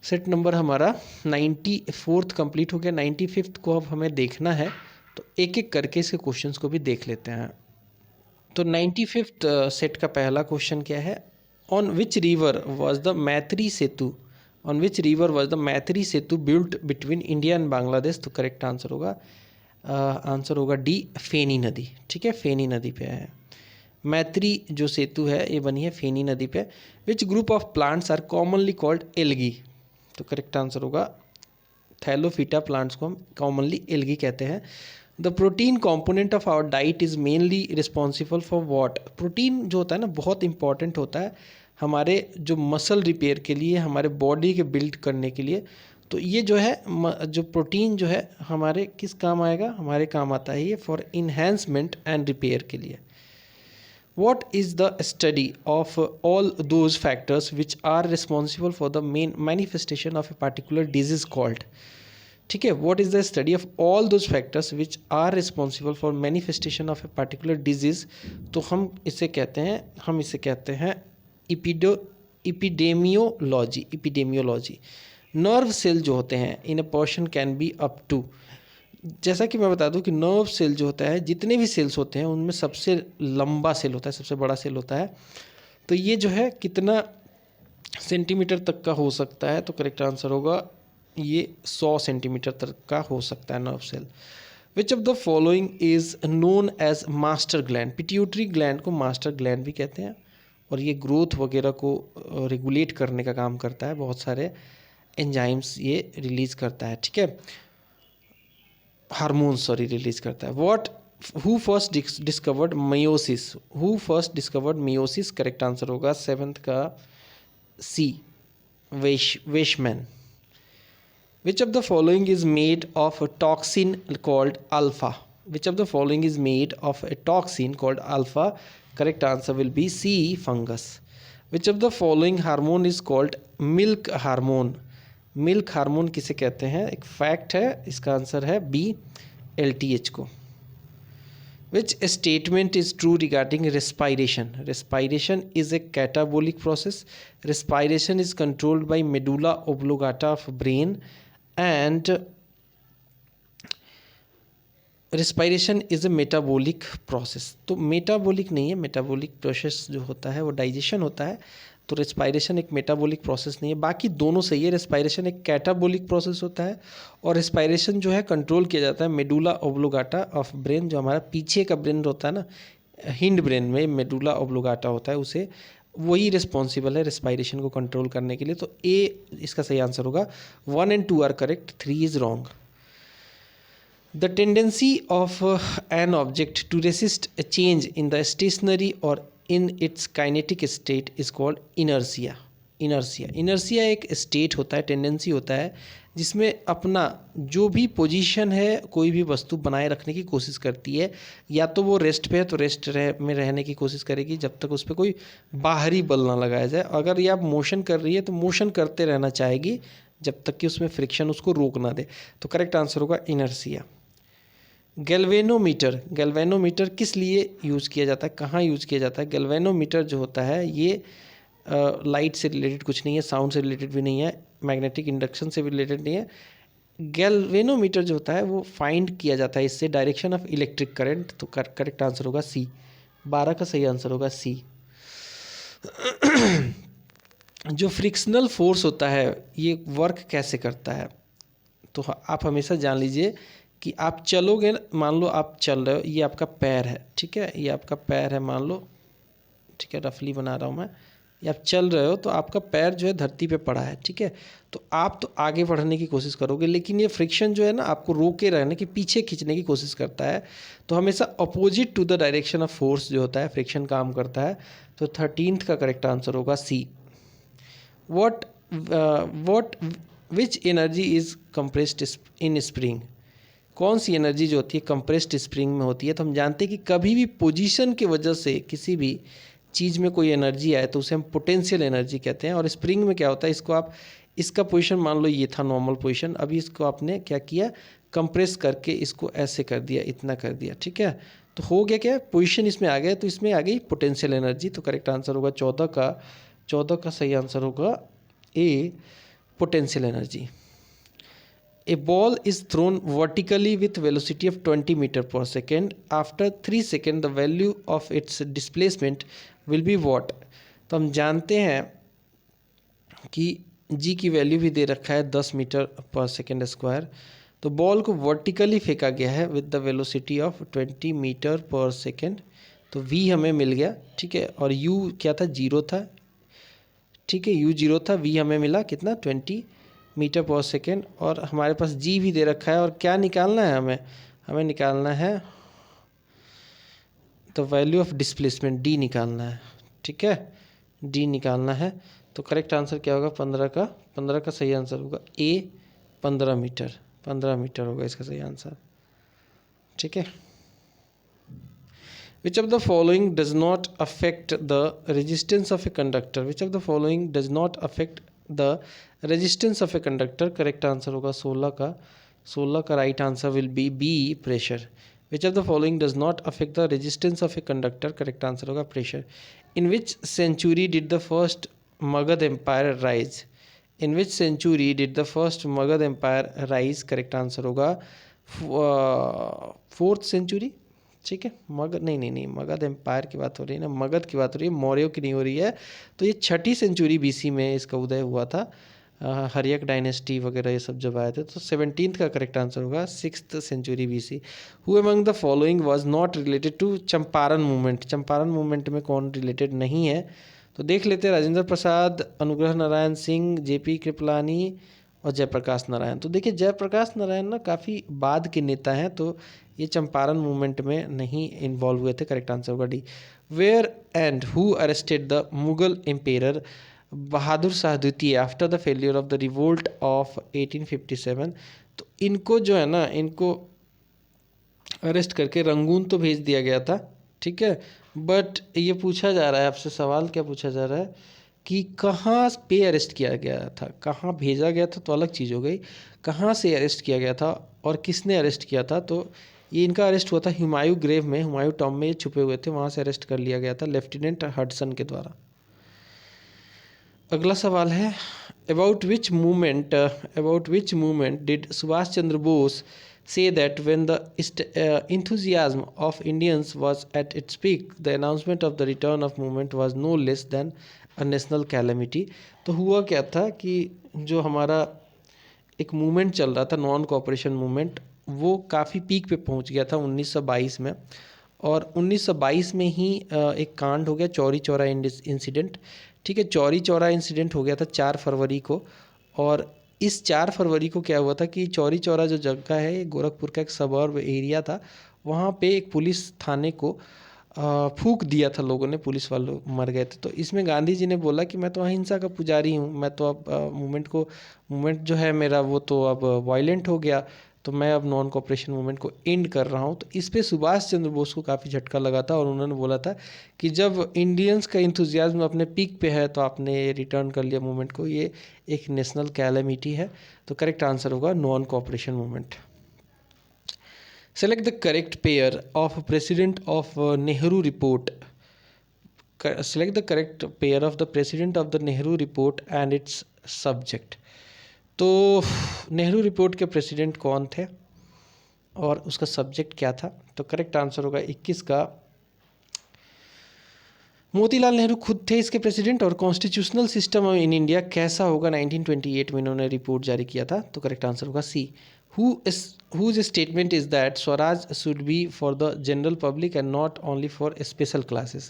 सेट नंबर हमारा 94th कंप्लीट हो गया। 95th को अब हमें देखना है, तो एक एक करके इसके क्वेश्चंस को भी देख लेते हैं। तो 95th सेट का पहला क्वेश्चन क्या है? On which river was the Maitri Setu? On which river was the Maitri Setu built between India and Bangladesh? तो करेक्ट आंसर होगा आंसर होगा डी, फेनी नदी, ठीक है। फेनी नदी पे है मैत्री जो सेतु है, ये बनी है फेनी नदी पे। Which group of plants are commonly called algae? तो करेक्ट आंसर होगा थैलोफिटा प्लांट्स को हम कॉमनली एल्गी कहते हैं। The protein component of our diet is mainly responsible for what? Protein जो होता है ना बहुत इंपॉर्टेंट होता है हमारे जो मसल रिपेयर के लिए, हमारे बॉडी के बिल्ड करने के लिए। तो ये जो है जो प्रोटीन जो है हमारे किस काम आएगा? हमारे काम आता है ये फॉर इन्हेंसमेंट एंड रिपेयर के लिए। What is the study of all those factors which are responsible for the main manifestation of a particular disease called? ठीक है, what is the study of all those factors which are responsible for manifestation of a particular disease? तो हम इसे कहते हैं epidemiology. Nerve cell जो होते हैं in a person can be up to, जैसा कि मैं बता दूं कि नर्व सेल जो होता है, जितने भी सेल्स होते हैं उनमें सबसे लंबा सेल होता है, सबसे बड़ा सेल होता है। तो ये जो है कितना सेंटीमीटर तक का हो सकता है? तो करेक्ट आंसर होगा ये 100 सेंटीमीटर तक का हो सकता है nerve cell. Which of the following is known as master gland? Pituitary gland को मास्टर ग्लैंड भी कहते हैं और ये ग्रोथ वगैरह को रेगुलेट करने का काम करता है, बहुत सारे एंजाइम्स ये रिलीज़ करता है, ठीक है, हार्मोन रिलीज करता है। Who first discovered meiosis? Who first discovered meiosis? Correct answer होगा 7th का C, Weismann. Which of the following is made of toxin called alpha? Which of the following is made of a toxin called alpha? Correct answer will be C, fungus. Which of the following hormone is called milk hormone? Milk hormone किसे कहते हैं? एक fact है, इसका answer है B, LTH को। Which statement is true regarding respiration? Respiration is a catabolic process. Respiration is controlled by medulla oblongata of brain and respiration is a metabolic process. तो metabolic नहीं है, मेटाबॉलिक प्रोसेस जो होता है वो digestion होता है, तो रेस्पायरेशन एक मेटाबॉलिक प्रोसेस नहीं है। बाकी दोनों सही है। रेस्पायरेशन एक कैटाबॉलिक प्रोसेस होता है और रेस्पायरेशन जो है कंट्रोल किया जाता है मेडुला ओब्लोगाटा ऑफ ब्रेन, जो हमारा पीछे का ब्रेन होता है ना, हिंड ब्रेन में मेडुला ओब्लोगाटा होता है, उसे वही रिस्पॉन्सिबल है रेस्पायरेशन को कंट्रोल करने के लिए। तो ए इसका सही आंसर होगा। 1 and 2 are correct, 3 is wrong. The tendency of an object to resist a change in the stationary or in its kinetic state is called inertia. Inertia एक स्टेट होता है, टेंडेंसी होता है, जिसमें अपना जो भी पोजीशन है कोई भी वस्तु बनाए रखने की कोशिश करती है। या तो वो रेस्ट पे है तो रेस्ट में रहने की कोशिश करेगी जब तक उस पर कोई बाहरी बल ना लगाया जाए। अगर ये आप मोशन कर रही है तो मोशन करते रहना चाहेगी जब तक कि उसमें फ्रिक्शन उसको रोक ना दे। तो करेक्ट आंसर होगा इनर्सिया। गैल्वेनोमीटर किस लिए यूज़ किया जाता है, कहाँ यूज़ किया जाता है? गैल्वेनोमीटर जो होता है ये लाइट से रिलेटेड कुछ नहीं है, साउंड से रिलेटेड भी नहीं है, मैग्नेटिक इंडक्शन से भी रिलेटेड नहीं है। गैल्वेनोमीटर जो होता है वो फाइंड किया जाता है इससे डायरेक्शन ऑफ इलेक्ट्रिक करंट। तो करेक्ट आंसर होगा सी। 12 का सही आंसर होगा सी। जो फ्रिक्शनल फोर्स होता है ये वर्क कैसे करता है? तो आप हमेशा जान लीजिए कि आप चलोगे, मान लो आप चल रहे हो, ये आपका पैर है, ठीक है, ये आपका पैर है मान लो, ठीक है, रफली बना रहा हूँ मैं। ये आप चल रहे हो तो आपका पैर जो है धरती पे पड़ा है, ठीक है, तो आप तो आगे बढ़ने की कोशिश करोगे, लेकिन ये फ्रिक्शन जो है ना आपको रोके रहने की, पीछे खींचने की कोशिश करता है। तो हमेशा opposite to the direction of force जो होता है फ्रिक्शन काम करता है। तो 13th का करेक्ट आंसर होगा C. What which energy is compressed in spring? कौन सी एनर्जी जो होती है कंप्रेस्ड स्प्रिंग में होती है? तो हम जानते हैं कि कभी भी पोजीशन की वजह से किसी भी चीज़ में कोई एनर्जी आए तो उसे हम पोटेंशियल एनर्जी कहते हैं। और स्प्रिंग में क्या होता है, इसको आप, इसका पोजीशन मान लो ये था नॉर्मल पोजीशन, अभी इसको आपने क्या किया, कंप्रेस करके इसको ऐसे कर दिया, इतना कर दिया, ठीक है, तो हो गया क्या, पोजीशन इसमें आ गया, तो इसमें आ गई पोटेंशियल एनर्जी। तो करेक्ट आंसर होगा 14 का सही आंसर होगा A, potential energy. A ball is thrown vertically with velocity of 20 meter per second. After 3 seconds, the value of its displacement will be what? तो हम जानते हैं कि g की वैल्यू भी दे रखा है 10 मीटर पर सेकेंड स्क्वायर। तो बॉल को वर्टिकली फेंका गया है with the velocity of 20 metre पर सेकेंड। तो v हमें मिल गया, ठीक है, और u क्या था, 0 था, ठीक है, u 0 था, v हमें मिला कितना, 20 मीटर पर सेकेंड, और हमारे पास जी भी दे रखा है। और क्या निकालना है हमें निकालना है तो वैल्यू ऑफ डिस्प्लेसमेंट डी निकालना है, ठीक है, डी निकालना है। तो करेक्ट आंसर क्या होगा, 15 का सही आंसर होगा ए, 15 मीटर होगा इसका सही आंसर, ठीक है। Which of the following does not affect the resistance of a conductor? Which of the following does not affect the resistance of a conductor? Correct answer होगा 16 का right answer will be B, pressure. Which of the following does not affect the resistance of a conductor? Correct answer होगा pressure. In which century did the first Magad Empire rise? In which century did the first Magad Empire rise? Correct answer होगा 4th century, ठीक है। मगध नहीं, Magadh empire की बात हो रही है ना, मगध की बात हो रही है, मौर्यों की नहीं हो रही है। तो ये 6ठी सेंचुरी बीसी में इसका उदय हुआ था, हर्यक डायनेस्टी वगैरह ये सब जब आए थे। तो 17th का करेक्ट आंसर होगा 6th century BC. Who among the following was not related to Champaran movement? Champaran movement में कौन रिलेटेड नहीं है? तो देख लेते हैं, राजेंद्र प्रसाद, अनुग्रह नारायण सिंह, जेपी कृपलानी और जयप्रकाश नारायण। तो देखिए जयप्रकाश नारायण ना काफ़ी बाद के नेता हैं, तो ये चंपारण मूवमेंट में नहीं इन्वॉल्व हुए थे। करेक्ट आंसर होगा D. Where and who arrested the Mughal emperor Bahadur Shah द्वितीय after the failure of the revolt of 1857? तो इनको जो है ना, इनको अरेस्ट करके रंगून तो भेज दिया गया था, ठीक है, बट ये पूछा जा रहा है आपसे सवाल, क्या पूछा जा रहा है कि कहाँ पे अरेस्ट किया गया था, कहाँ भेजा गया था तो अलग चीज़ हो गई, कहाँ से अरेस्ट किया गया था और किसने अरेस्ट किया था? तो ये इनका अरेस्ट हुआ था हुमायूं ग्रेव में, हुमायूं टॉम में ये छुपे हुए थे, वहाँ से अरेस्ट कर लिया गया था लेफ्टिनेंट हडसन के द्वारा। अगला सवाल है, about which movement did Subhash Chandra Bose say that when the enthusiasm of Indians was at its peak, the announcement of the return of movement was no less than a national calamity. तो हुआ क्या था कि जो हमारा एक मूवमेंट चल रहा था, नॉन कोऑपरेशन मूवमेंट, वो काफ़ी पीक पे पहुंच गया था 1922 में। और 1922 में ही एक कांड हो गया, चौरी चौरा इंसिडेंट। ठीक है, चौरी चौरा इंसिडेंट हो गया था 4 फरवरी को। और इस 4 फरवरी को क्या हुआ था कि चौरी चौरा जो जगह है, ये गोरखपुर का एक सबर्ब एरिया था। वहाँ पे एक पुलिस थाने को फूंक दिया था लोगों ने, पुलिस वाले मर गए थे। तो इसमें गांधी जी ने बोला कि मैं तो अहिंसा का पुजारी हूँ, मैं तो अब मूवमेंट जो है मेरा वो तो अब वायलेंट हो गया, तो मैं अब नॉन कोऑपरेशन मूवमेंट को एंड कर रहा हूँ। तो इस पे सुभाष चंद्र बोस को काफ़ी झटका लगा था और उन्होंने बोला था कि जब इंडियंस का इंथुजियाज्म अपने पीक पे है तो आपने रिटर्न कर लिया मूवमेंट को, ये एक नेशनल कैलेमिटी है। तो करेक्ट आंसर होगा non cooperation movement. Select the correct pair of President of Nehru report. Select the correct pair of the President of the Nehru report and its subject. तो Nehru report के president कौन थे और उसका subject क्या था? तो करेक्ट आंसर होगा 21 का मोतीलाल नेहरू खुद थे इसके प्रेसिडेंट। और कॉन्स्टिट्यूशनल सिस्टम इन इंडिया कैसा होगा 1928 में इन्होंने रिपोर्ट जारी किया था। तो करेक्ट आंसर होगा सी। whose statement is that Swaraj should be for the general public and not only for special classes.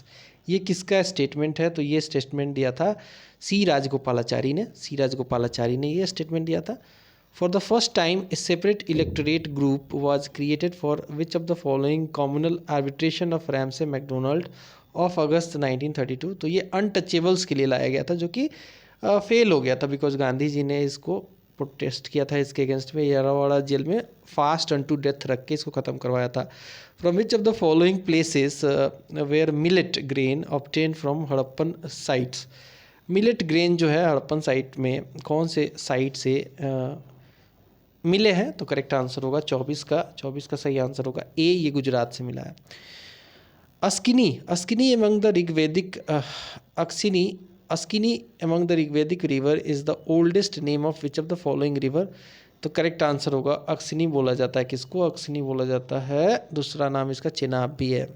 ये किसका स्टेटमेंट है? तो ये स्टेटमेंट दिया था सी राजगोपालाचारी ने ये स्टेटमेंट दिया था। For the first time a separate electorate group was created for which of the following communal arbitration of Ramsay MacDonald of August 1932। तो ये अनटचेबल्स के लिए लाया गया था, जो कि फेल हो गया था बिकॉज गांधी जी ने इसको प्रोटेस्ट किया था, इसके अगेंस्ट में यारावाड़ा जेल में फास्ट अन टू डेथ रख के इसको ख़त्म करवाया था। From which of the following places where millet grain obtain from Harappan sites. Millet grain जो है हड़प्पन साइट में कौन से साइट से मिले हैं? तो करेक्ट आंसर होगा 24 का सही आंसर होगा ए, ये गुजरात से मिला है। Askini among the Rigvedic Askini among the Rigvedic river is the oldest name of which of the following river? तो करेक्ट आंसर होगा अक्सिनी बोला जाता है। किसको अक्सिनी बोला जाता है? दूसरा नाम इसका चेनाब भी है।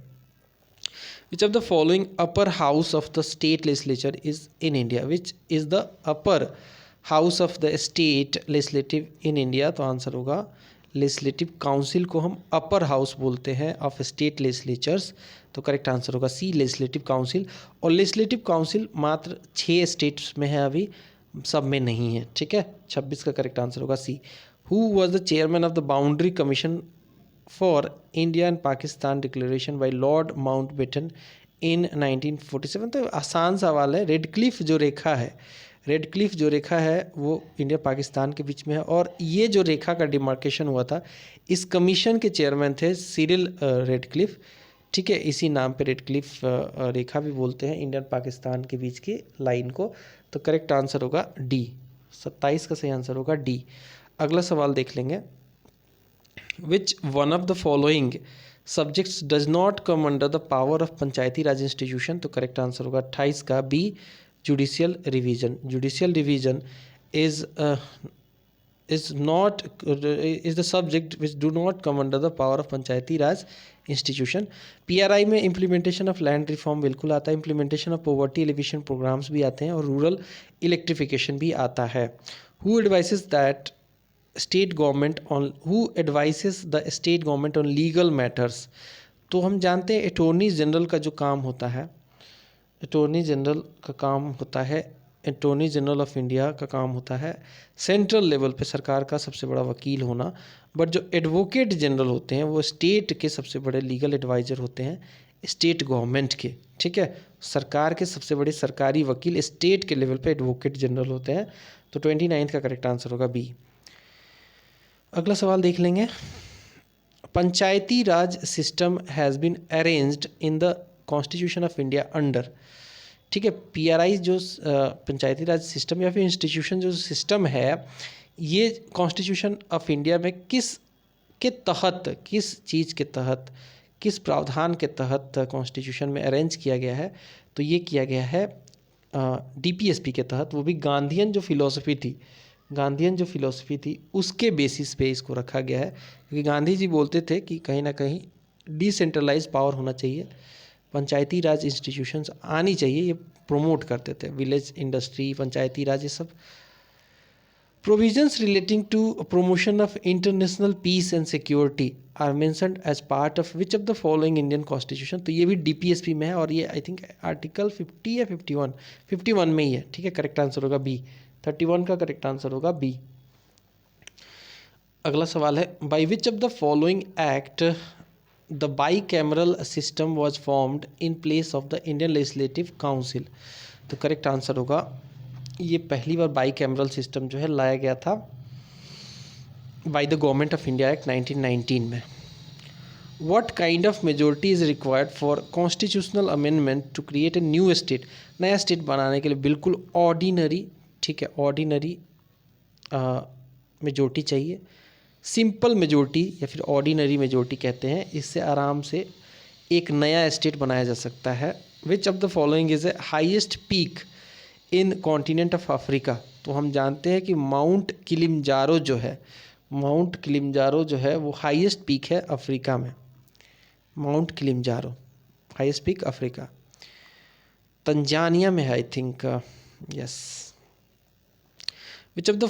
Which of the following upper house of the state legislature is in India? Which is the upper house of the state legislative in India? तो आंसर होगा लेजिस्लेटिव काउंसिल को हम अपर हाउस बोलते हैं ऑफ स्टेट लेजिस्लेचर्स। तो correct answer होगा सी, legislative council. और legislative council मात्र 6 स्टेट्स में है, अभी सब में नहीं है। ठीक है, 26 का करेक्ट आंसर होगा C. Who was the chairman of the boundary commission for India and Pakistan declaration by Lord Mountbatten in 1947? तो आसान सवाल है। रेड क्लिफ जो रेखा है वो इंडिया पाकिस्तान के बीच में है, और ये जो रेखा का डिमार्केशन हुआ था, इस कमीशन के चेयरमैन थे सिरिल रेड क्लिफ। ठीक है, इसी नाम पे रेड क्लिफ रेखा भी बोलते हैं इंडियन पाकिस्तान के बीच की लाइन को। तो करेक्ट आंसर होगा डी, 27 का सही आंसर होगा डी। अगला सवाल देख लेंगे। विच one of the following subjects does not come under the power of Panchayati Raj institution? तो करेक्ट आंसर होगा 28 का B, judicial revision is the subject which do not come under the power of Panchayati Raj institution. PRI में implementation of land reform बिल्कुल आता है, implementation of poverty alleviation programmes भी आते हैं, और रूरल इलेक्ट्रिफिकेशन भी आता है। Who advises the state government on legal matters? तो हम जानते हैं अटॉर्नी जनरल का जो काम होता है, अटॉर्नी जनरल ऑफ इंडिया का काम होता है सेंट्रल लेवल पे सरकार का सबसे बड़ा वकील होना। बट जो एडवोकेट जनरल होते हैं वो स्टेट के सबसे बड़े लीगल एडवाइज़र होते हैं स्टेट गवर्नमेंट के। ठीक है, सरकार के सबसे बड़े सरकारी वकील स्टेट के लेवल पे एडवोकेट जनरल होते हैं। तो 29 का करेक्ट आंसर होगा बी। अगला सवाल देख लेंगे। Panchayati Raj system has been arranged in the Constitution of India under. ठीक है, PRI जो पंचायती राज सिस्टम या फिर इंस्टीट्यूशन जो सिस्टम है, ये कॉन्स्टिट्यूशन ऑफ इंडिया में किस चीज़ के तहत, किस प्रावधान के तहत कॉन्स्टिट्यूशन में अरेंज किया गया है? तो ये किया गया है DPSP के तहत, वो भी गांधीयन जो फिलॉसफी थी गांधीयन जो फिलॉसफी थी उसके बेसिस पे इसको रखा गया है, क्योंकि गांधी जी बोलते थे कि कहीं ना कहीं डिसेंट्रलाइज पावर होना चाहिए, पंचायती राज इंस्टीट्यूशंस आनी चाहिए, ये प्रमोट करते थे, विलेज इंडस्ट्री, पंचायती राज, ये सब। Provisions relating to promotion of international peace and security are mentioned as part of which of the following Indian constitution. तो ये भी डीपीएसपी में है और ये आई थिंक आर्टिकल 50 या 51 में ही है। ठीक है, करेक्ट आंसर होगा बी, 31 का करेक्ट आंसर होगा बी। अगला सवाल है, by which of the following act the by cameral system was formed in place of the Indian legislative council. तो करेक्ट आंसर होगा, ये पहली बार बाई कैमरल सिस्टम जो है लाया गया था by the government of India act 1919 में। What kind of majority is required for constitutional amendment to create a new state. नया स्टेट बनाने के लिए बिल्कुल ऑर्डिनरी, ठीक है, ऑर्डिनरी मेजोरिटी चाहिए, सिंपल मेजोरिटी या फिर ऑर्डिनरी मेजोरिटी कहते हैं। इससे आराम से एक नया स्टेट बनाया जा सकता है। Which of the following is a highest peak in continent of Africa. तो हम जानते हैं कि माउंट किलिमंजारो जो है, माउंट किलिमंजारो जो है वो हाईएस्ट पीक है अफ्रीका में। Mount Kilimanjaro highest peak Africa, Tanzania में है I think, yes. Which of the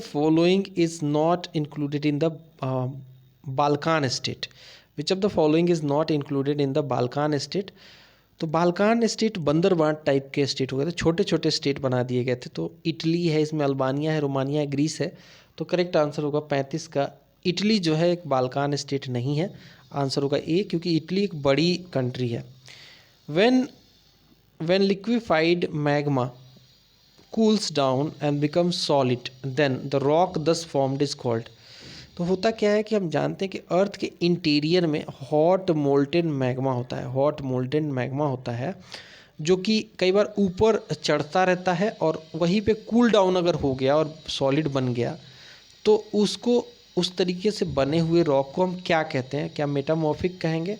following is not included in the Balkan state. Which of the following is not included in the Balkan state. तो Balkan state बंदरबांट type के state हो गए थे, छोटे छोटे state बना दिए गए थे। तो इटली है, इसमें अल्बानिया है, रोमानिया है, ग्रीस है। तो करेक्ट आंसर होगा 35 का, इटली जो है एक बाल्कान स्टेट नहीं है। आंसर होगा ए, क्योंकि इटली एक बड़ी कंट्री है। when liquefied magma cools down and becomes solid, then the rock thus formed is called। तो होता क्या है कि हम जानते हैं कि अर्थ के इंटीरियर में हॉट मोल्टेन मैग्मा होता है, हॉट मोल्टेन मैग्मा होता है जो कि कई बार ऊपर चढ़ता रहता है और वहीं पे कूल डाउन अगर हो गया और सॉलिड बन गया तो उसको, उस तरीके से बने हुए रॉक को हम क्या कहते हैं? क्या मेटामॉर्फिक कहेंगे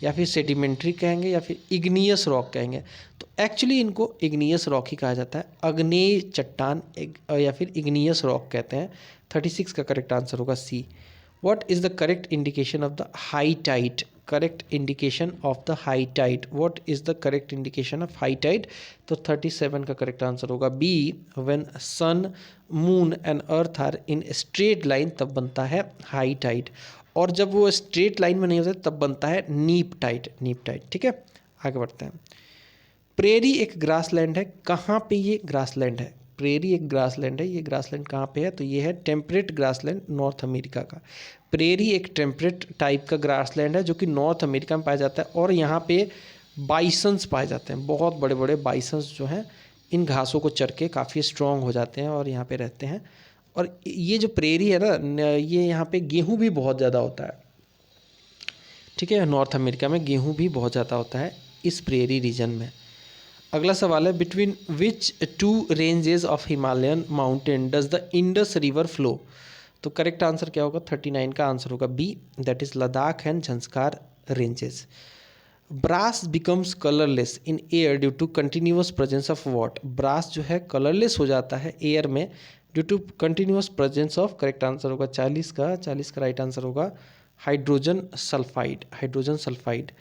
या फिर सेडिमेंट्री कहेंगे या फिर इग्नियस रॉक कहेंगे? तो एक्चुअली इनको इग्नियस रॉक ही कहा जाता है, अग्नेय चट्टान या फिर इग्नियस रॉक कहते हैं। 36 का करेक्ट आंसर होगा C. What is the correct indication of the high tide? Correct indication of the high tide, what is the correct indication of high tide? तो 37 का करेक्ट आंसर होगा B. When sun, moon and earth are in straight line तब बनता है high Tide, और जब वो straight line में नहीं होता तब बनता है नीप टाइड, नीप टाइड। ठीक है, आगे बढ़ते हैं। प्रेरी एक ग्रासलैंड है, कहाँ पे ये ग्रासलैंड है? प्रेरी एक ग्रासलैंड है, ये ग्रासलैंड कहाँ पे है? तो ये है टेम्परेट ग्रासलैंड, नॉर्थ अमेरिका का। प्रेरी एक टेम्परेट टाइप का ग्रासलैंड है जो कि नॉर्थ अमेरिका में पाया जाता है, और यहाँ पे बाइसन्स पाए जाते हैं, बहुत बड़े बड़े बाइसन्स जो हैं इन घासों को चर के काफ़ी स्ट्रॉन्ग हो जाते हैं और यहाँ पे रहते हैं। और ये जो प्रेरी है ना, ये यहाँ पे गेहूँ भी बहुत ज़्यादा होता है। ठीक है, नॉर्थ अमेरिका में गेहूँ भी बहुत ज़्यादा होता है इस प्रेरी रीजन में। अगला सवाल है, between which two ranges of Himalayan mountain does the Indus river flow? तो करेक्ट आंसर क्या होगा? 39 का आंसर होगा B, that is Ladakh and Zanskar ranges. Brass becomes colourless in air due to continuous presence of what? Brass जो है colourless हो जाता है एयर में due to continuous presence of, correct answer होगा 40 का राइट आंसर होगा hydrogen sulphide, hydrogen sulphide.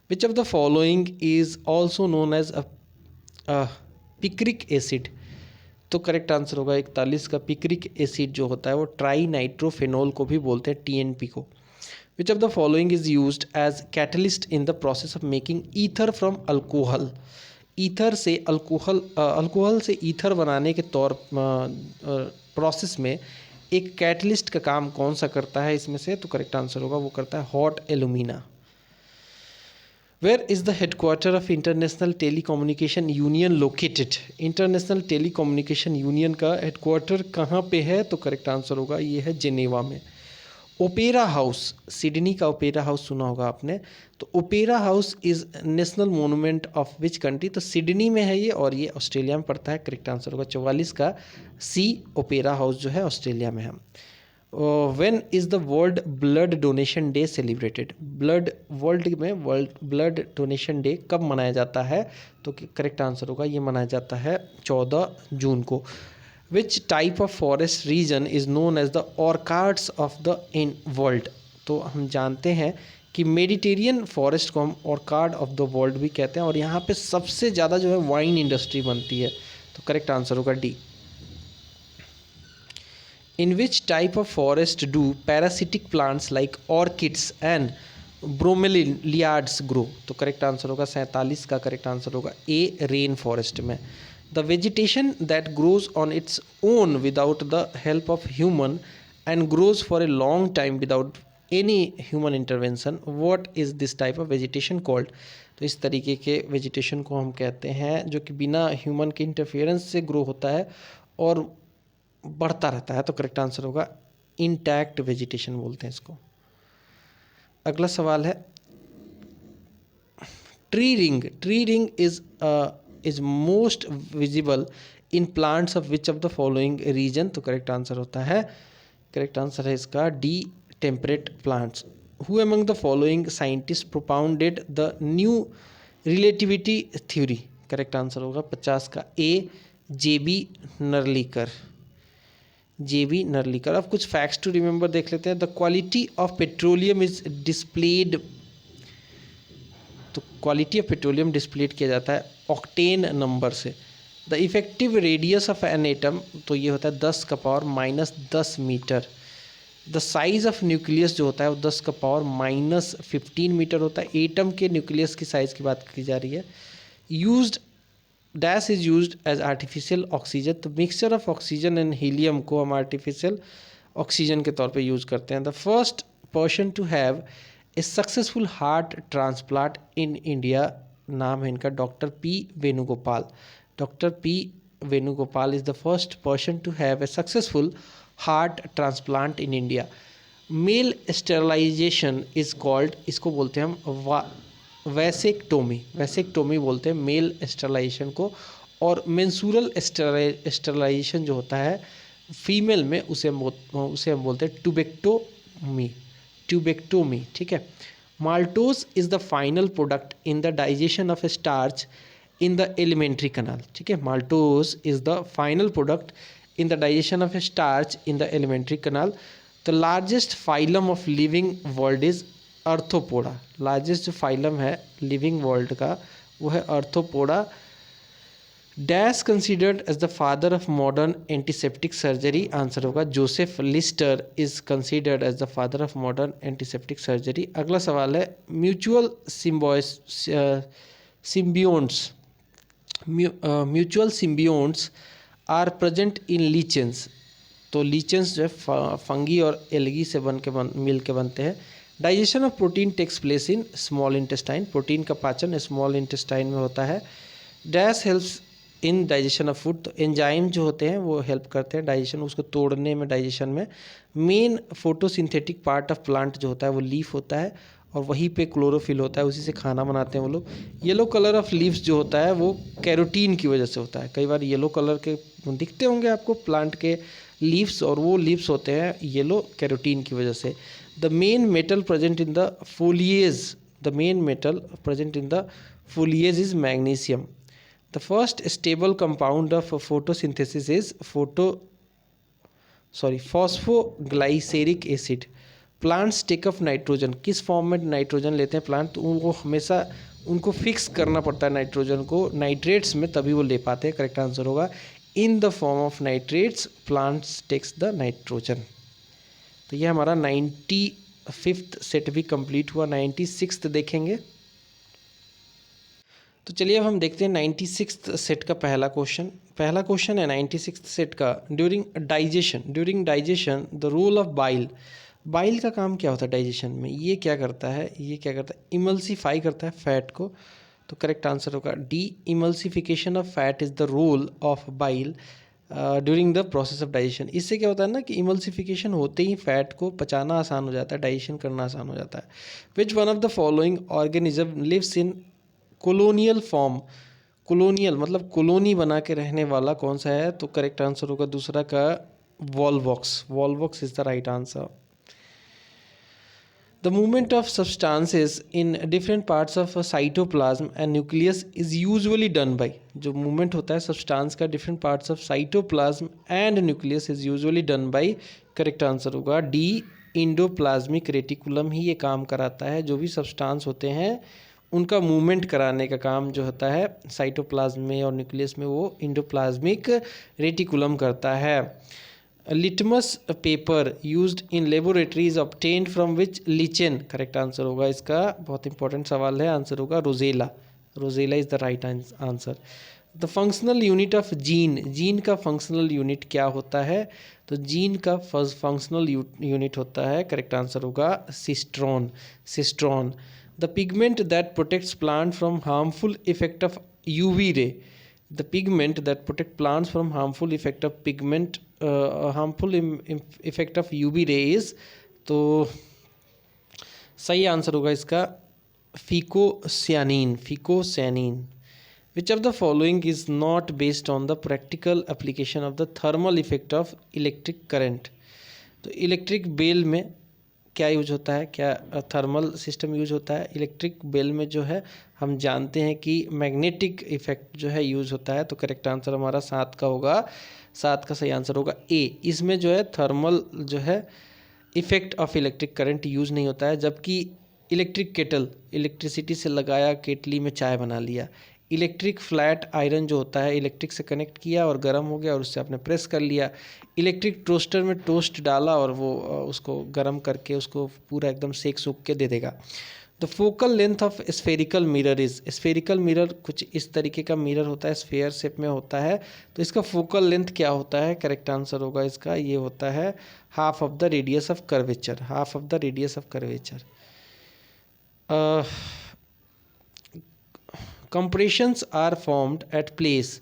Which of the following is also known as picric acid? तो करेक्ट आंसर होगा 41 का, पिक्रिक एसिड जो होता है वो ट्राई नाइट्रोफेनॉल को भी बोलते हैं, टीएनपी को। Which of the following is used as catalyst in the process of making ether from alcohol? Ether से अल्कोहल से ईथर बनाने के तौर प्रोसेस में एक कैटलिस्ट का काम कौन सा करता है इसमें से? तो करेक्ट आंसर होगा वो करता है hot alumina. Where is the headquarter of international telecommunication union located? International telecommunication union का हेडक्वार्टर कहाँ पे है? तो करेक्ट आंसर होगा ये है जेनेवा में। ओपेरा हाउस, सिडनी का ओपेरा हाउस सुना होगा आपने, तो opera house is national monument of which country? तो सिडनी में है ये और ये ऑस्ट्रेलिया में पड़ता है। करेक्ट आंसर होगा 44 का सी, ओपेरा हाउस जो है ऑस्ट्रेलिया में है। When is the world blood donation day celebrated? World में ब्लड डोनेशन डे कब मनाया जाता है? तो करेक्ट आंसर होगा ये मनाया जाता है 14 जून को। Which type of forest region is known as the orchards of the in world? तो हम जानते हैं कि मेडिटेरियन फॉरेस्ट को हम ऑर्कार्ड ऑफ द वर्ल्ड भी कहते हैं, और यहाँ पे सबसे ज़्यादा जो है वाइन इंडस्ट्री बनती है। तो करेक्ट आंसर होगा D. In which type of forest do parasitic plants like orchids and bromeliads grow? तो करेक्ट आंसर होगा 47 का करेक्ट आंसर होगा ए, रेन फॉरेस्ट में। The vegetation that grows on its own without the help of human and grows for a long time without any human intervention, what is this type of vegetation called? तो इस तरीके के vegetation को हम कहते हैं जो कि बिना ह्यूमन के इंटरफेरेंस से ग्रो होता है और बढ़ता रहता है। तो करेक्ट आंसर होगा इंटैक्ट वेजिटेशन बोलते हैं इसको। अगला सवाल है tree ring is most visible in plants of which of the following region? तो करेक्ट आंसर होता है, करेक्ट आंसर है इसका D, temperate plants. Who among the following scientist propounded the new relativity theory? Correct answer होगा 50 का ए, जेबी नर्लीकर। अब कुछ facts to remember देख लेते हैं। The quality of petroleum is displayed, तो क्वालिटी ऑफ पेट्रोलियम डिस्प्लेड किया जाता है ऑक्टेन नंबर से। The effective radius of an atom, तो ये होता है 10 का power -10 metre. The size of nucleus जो होता है वो 10 का पावर -15 मीटर होता है। एटम के न्यूक्लियस की साइज़ की बात की जा रही है। Used dash is used as artificial oxygen, तो mixture of oxygen and helium को हम आर्टिफिशियल ऑक्सीजन के तौर पे यूज़ करते हैं। The first person to have a successful heart transplant in India, नाम है इनका doctor P Venugopal. Doctor P Venugopal is the first person to have a successful heart transplant in India. Male sterilisation is called, इसको बोलते हैं हम vasectomy बोलते हैं mail sterilisation को। और मेंसुरल स्टेरलाइजेशन जो होता है फीमेल में उसे हम बोलते हैं ट्यूबेक्टोमी। ठीक है। Maltose is the final product in the digestion of starch in the elementary कनाल। ठीक है, maltose is the final product in the digestion of a starch in the alimentary canal. The largest phylum of living world is arthropoda. Largest जो phylum है living world का वो है arthropoda. Dash considered as the father of modern antiseptic surgery, answer होगा Joseph Lister is considered as the father of modern antiseptic surgery. अगला सवाल है mutual symbionts are present in lichens, तो lichens जो है फंगी और एल्गी से मिल के बनते हैं। Digestion of protein takes place in small intestine, protein का पाचन स्मॉल इंटेस्टाइन में होता है। Dash helps in digestion of food, तो एंजाइम जो होते हैं वो हेल्प करते हैं डाइजेशन, उसको तोड़ने में, डाइजेशन में। Main photosynthetic part of plant जो होता है वो लीफ होता है और वहीं पे क्लोरोफिल होता है, उसी से खाना बनाते हैं वो लोग। येलो कलर ऑफ लीव्स जो होता है वो कैरोटीन की वजह से होता है। कई बार येलो कलर के दिखते होंगे आपको प्लांट के लीव्स, और वो लीव्स होते हैं येलो कैरोटीन की वजह से। The main metal present in the foliage is magnesium. The first stable compound of photosynthesis is phosphoglyceric acid. Plants take up nitrogen, किस फॉर्म में नाइट्रोजन लेते हैं प्लांट, तो वो हमेशा उनको फिक्स करना पड़ता है नाइट्रोजन को नाइट्रेट्स में, तभी वो ले पाते हैं। करेक्ट आंसर होगा in the form of nitrates plants takes the nitrogen. तो ये हमारा 95th सेट भी कंप्लीट हुआ। 96th देखेंगे। तो चलिए अब हम देखते हैं 96th सेट का पहला क्वेश्चन है 96th सेट का। During digestion the role of bile का काम क्या होता है डाइजेशन में? ये क्या करता है इमल्सीफाई करता है फैट को। तो करेक्ट आंसर होगा D, emulsification of fat is the role of bile during the process of digestion. इससे क्या होता है ना कि इमल्सिफिकेशन होते ही फैट को पचाना आसान हो जाता है, डाइजेशन करना आसान हो जाता है। Which one of the following organism lives in colonial form, colonial मतलब कॉलोनी बना के रहने वाला कौन सा है? तो करेक्ट आंसर होगा दूसरा का Volvox. Volvox is the right answer. The movement of substances in different parts of a cytoplasm and nucleus is usually done by, जो movement होता है substance का different parts of cytoplasm and nucleus is usually done by, correct answer होगा D, endoplasmic reticulum ही ये काम कराता है। जो भी सब्सटेंस होते हैं उनका मूवमेंट कराने का काम जो होता है साइटोप्लाज्म में और न्यूक्लियस में वो इंडोप्लाज्मिक रेटिकुलम करता है। Litmus paper used in laboratory is obtained from which lichen, correct answer होगा इसका, बहुत इंपॉर्टेंट सवाल है, आंसर होगा Rosella. Rosella is the right answer. The functional unit of gene, gene का फंक्शनल यूनिट क्या होता है? तो जीन का फंक्शनल यूनिट होता है, करेक्ट आंसर होगा cistron. Cistron. The pigment that protects plant from harmful effect of UV ray, the pigment that protect plants from harmful effect of pigment harmful effect of UV ray is, तो सही answer होगा इसका फिकोस्यानिन। फिकोस्यानिन। Which of the following is not based on the practical application of the thermal effect of electric current? तो electric bell में क्या use होता है, क्या थर्मल सिस्टम यूज होता है? इलेक्ट्रिक बेल में जो है हम जानते हैं कि मैग्नेटिक इफेक्ट जो है यूज होता है, तो करेक्ट आंसर हमारा 7 का होगा। 7 का सही आंसर होगा ए। इसमें जो है थर्मल जो है effect of electric current use नहीं होता है, जबकि इलेक्ट्रिक केटल, इलेक्ट्रिसिटी से लगाया केटली में चाय बना लिया। इलेक्ट्रिक फ्लैट आयरन जो होता है इलेक्ट्रिक से कनेक्ट किया और गर्म हो गया और उससे आपने प्रेस कर लिया। इलेक्ट्रिक टोस्टर में टोस्ट डाला और वो उसको गर्म करके उसको पूरा एकदम सेक सूख के दे देगा। The focal length of spherical mirror is, spherical mirror कुछ इस तरीके का मिरर होता है, स्फेयर शेप में होता है, तो इसका फोकल लेंथ क्या होता है? करेक्ट आंसर होगा इसका, ये होता है half of the radius of curvature. Half of the radius of curvature. Compressions are formed at place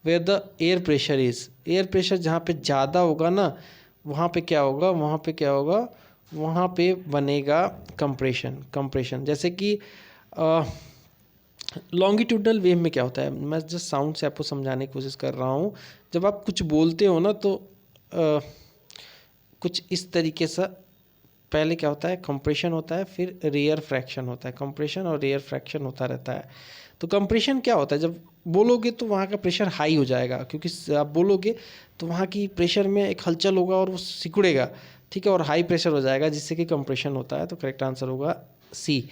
where the air pressure is, air pressure जहाँ पे ज़्यादा होगा ना वहाँ पे क्या होगा, वहाँ पे क्या होगा, वहाँ पे बनेगा कंप्रेशन। कंप्रेशन जैसे कि लॉन्गिट्यूडनल वेव में क्या होता है, मैं जस्ट साउंड से आपको समझाने की कोशिश कर रहा हूँ। जब आप कुछ बोलते हो ना तो कुछ इस तरीके से पहले क्या होता है, कंप्रेशन होता है, फिर रेयर फ्रैक्शन होता है। कंप्रेशन और रेयर फ्रैक्शन होता रहता है। तो कंप्रेशन क्या होता है, जब बोलोगे तो वहाँ का प्रेशर हाई हो जाएगा, क्योंकि आप बोलोगे तो वहाँ की प्रेशर में एक हलचल होगा और वो सिकुड़ेगा, ठीक है, और हाई प्रेशर हो जाएगा, जिससे कि कंप्रेशन होता है। तो करेक्ट आंसर होगा C.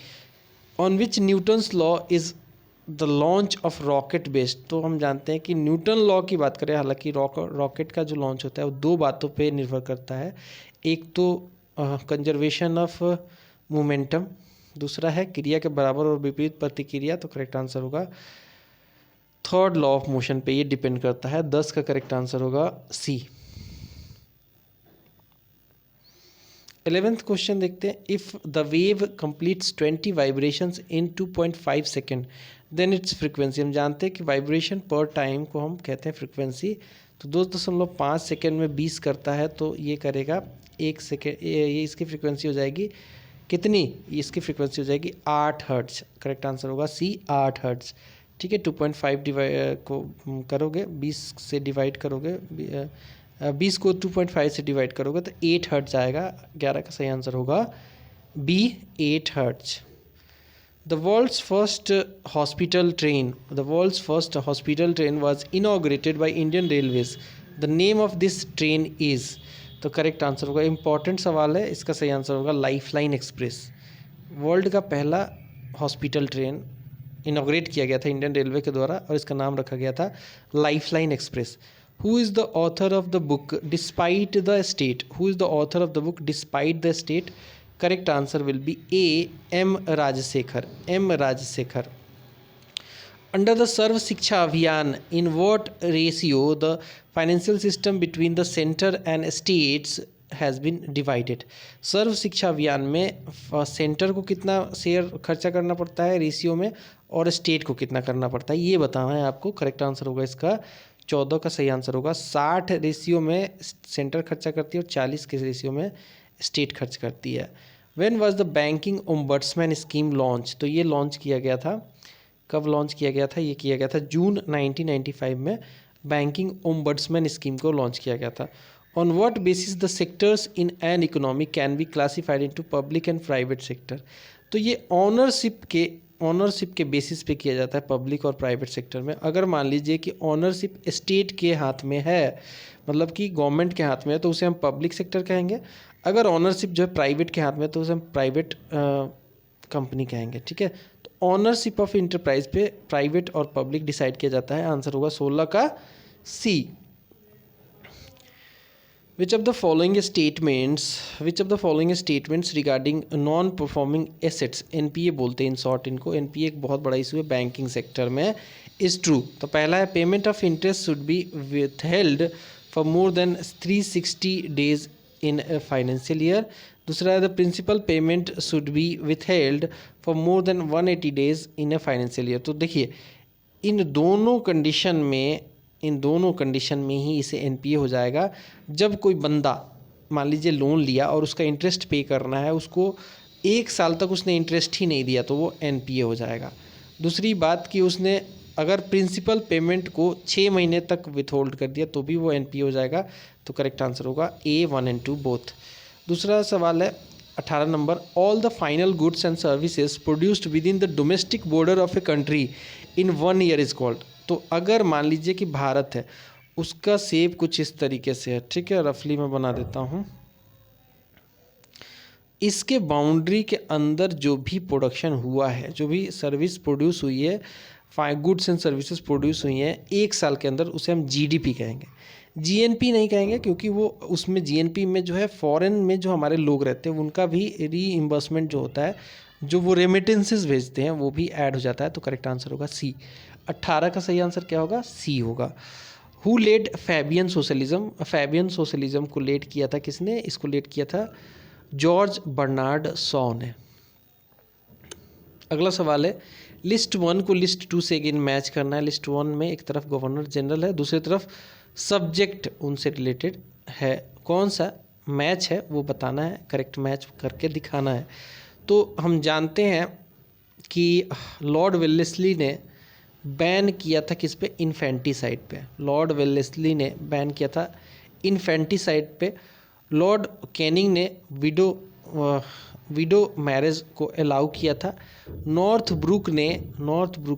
On which Newton's law is the launch of rocket based, तो हम जानते हैं कि न्यूटन लॉ की बात करें, हालांकि रॉकेट का जो लॉन्च होता है वो 2 बातों पे निर्भर करता है। एक तो कंजर्वेशन ऑफ मोमेंटम, दूसरा है क्रिया के बराबर और विपरीत प्रतिक्रिया। तो करेक्ट आंसर होगा थर्ड लॉ ऑफ मोशन पे ये डिपेंड करता है। 10 का करेक्ट आंसर होगा सी। 11th क्वेश्चन देखते हैं। If the wave completes 20 vibrations in 2.5 second then its frequency, हम जानते हैं कि वाइब्रेशन पर टाइम को हम कहते हैं फ्रीक्वेंसी। तो 2.5 सेकेंड में 20 करता है, तो ये करेगा 1 सेकेंड, ये इसकी फ्रीक्वेंसी हो जाएगी कितनी, इसकी फ्रीक्वेंसी हो जाएगी 8 हर्ट्ज। करेक्ट आंसर होगा सी, 8 हर्ट्ज। ठीक है, 2.5 डिवाइड को करोगे, 20 से डिवाइड करोगे, 20 को 2.5 से डिवाइड करोगे तो 8 हर्ट्ज आएगा। 11 का सही आंसर होगा B, 8 hertz. The world's first hospital train was inaugurated by Indian Railways. The name of this train is, तो करेक्ट आंसर होगा, इंपॉर्टेंट सवाल है, इसका सही आंसर होगा लाइफलाइन एक्सप्रेस। वर्ल्ड का पहला हॉस्पिटल ट्रेन इनॉग्रेट किया गया था इंडियन रेलवे के द्वारा और इसका नाम रखा गया था Lifeline Express. Who is the author of the book despite the state, who is the author of the book despite the state? Correct answer will be A, M Rajashekhar. M Rajashekhar. Under the Sarv Shiksha Abhiyan, in what ratio the financial system between the center and states has been divided? सर्व शिक्षा अभियान में centre को कितना share खर्चा करना पड़ता है ratio में और स्टेट को कितना करना पड़ता है, ये बताना है आपको। करेक्ट आंसर होगा इसका 14 का सही आंसर होगा। 60 रेशियो में सेंटर खर्चा करती है और 40 के रेशियो में स्टेट खर्च करती है। When was the banking ombudsman scheme launch, तो ये लॉन्च किया गया था, कब लॉन्च किया गया था, ये किया गया था जून 1995 में बैंकिंग ओम्बड्समैन स्कीम को लॉन्च किया गया था। On what basis the sectors in an economy can be classified into public and private sector. तो ये ऑनरशिप के बेसिस पे किया जाता है पब्लिक और प्राइवेट सेक्टर में। अगर मान लीजिए कि ऑनरशिप स्टेट के हाथ में है, मतलब कि गवर्नमेंट के हाथ में है, तो उसे हम पब्लिक सेक्टर कहेंगे। अगर ऑनरशिप जो है प्राइवेट के हाथ में है तो उसे हम प्राइवेट कंपनी कहेंगे। ठीक है, तो ऑनरशिप ऑफ इंटरप्राइज पे प्राइवेट और पब्लिक डिसाइड किया जाता है। आंसर होगा 16 का सी। Which of the following statements regarding non performing assets, NPA बोलते हैं इन शॉर्ट इनको, एनपीए एक बहुत बड़ा इशू है बैंकिंग सेक्टर में, इज ट्रू। तो पहला है payment of interest should be withheld for more than 360 days in a financial year. दूसरा है the principal payment should be withheld for more than 180 days in a financial year. तो देखिए इन दोनों condition में ही इसे एनपीए हो जाएगा। जब कोई बंदा मान लीजिए लोन लिया और उसका इंटरेस्ट पे करना है, उसको 1 साल तक उसने इंटरेस्ट ही नहीं दिया तो वो एनपीए हो जाएगा। दूसरी बात कि उसने अगर प्रिंसिपल पेमेंट को 6 महीने तक विथहोल्ड कर दिया तो भी वो एनपीए हो जाएगा। तो करेक्ट आंसर होगा ए 1 एंड 2 बोथ। दूसरा सवाल है 18 number, all the final goods and services produced with in the domestic border of a country in 1 year is called. तो अगर मान लीजिए कि भारत है, उसका शेप कुछ इस तरीके से है। ठीक है, रफली मैं बना देता हूँ। इसके बाउंड्री के अंदर जो भी प्रोडक्शन हुआ है, जो भी सर्विस प्रोड्यूस हुई है, गुड्स एंड सर्विसेज प्रोड्यूस हुई हैं 1 साल के अंदर, उसे हम जीडीपी कहेंगे। जीएनपी नहीं कहेंगे, क्योंकि वो उसमें जीएनपी में जो है फॉरेन में जो हमारे लोग रहते हैं उनका भी रीइंबर्समेंट जो होता है, जो वो रेमिटेंसेस भेजते हैं, वो भी ऐड हो जाता है। तो करेक्ट आंसर होगा सी। 18 का सही आंसर क्या होगा? सी होगा। Who led Fabian socialism? Fabian socialism को लेड किया था किसने? इसको लेड किया था जॉर्ज बर्नार्ड शॉ ने। अगला सवाल है लिस्ट 1 को लिस्ट 2 से अगेन मैच करना है। लिस्ट 1 में एक तरफ गवर्नर जनरल है, दूसरी तरफ सब्जेक्ट उनसे रिलेटेड है। कौन सा मैच है वो बताना है, करेक्ट मैच करके दिखाना है। तो हम जानते हैं कि लॉर्ड वेलेस्ली ने बैन किया था किस पे? इन्फेंटिसाइड पे। लॉर्ड वेलेस्ली ने बैन किया था इन्फेंटिसाइड पे। लॉर्ड कैनिंग ने विडो मैरिज को अलाउ किया था। नॉर्थ ब्रुक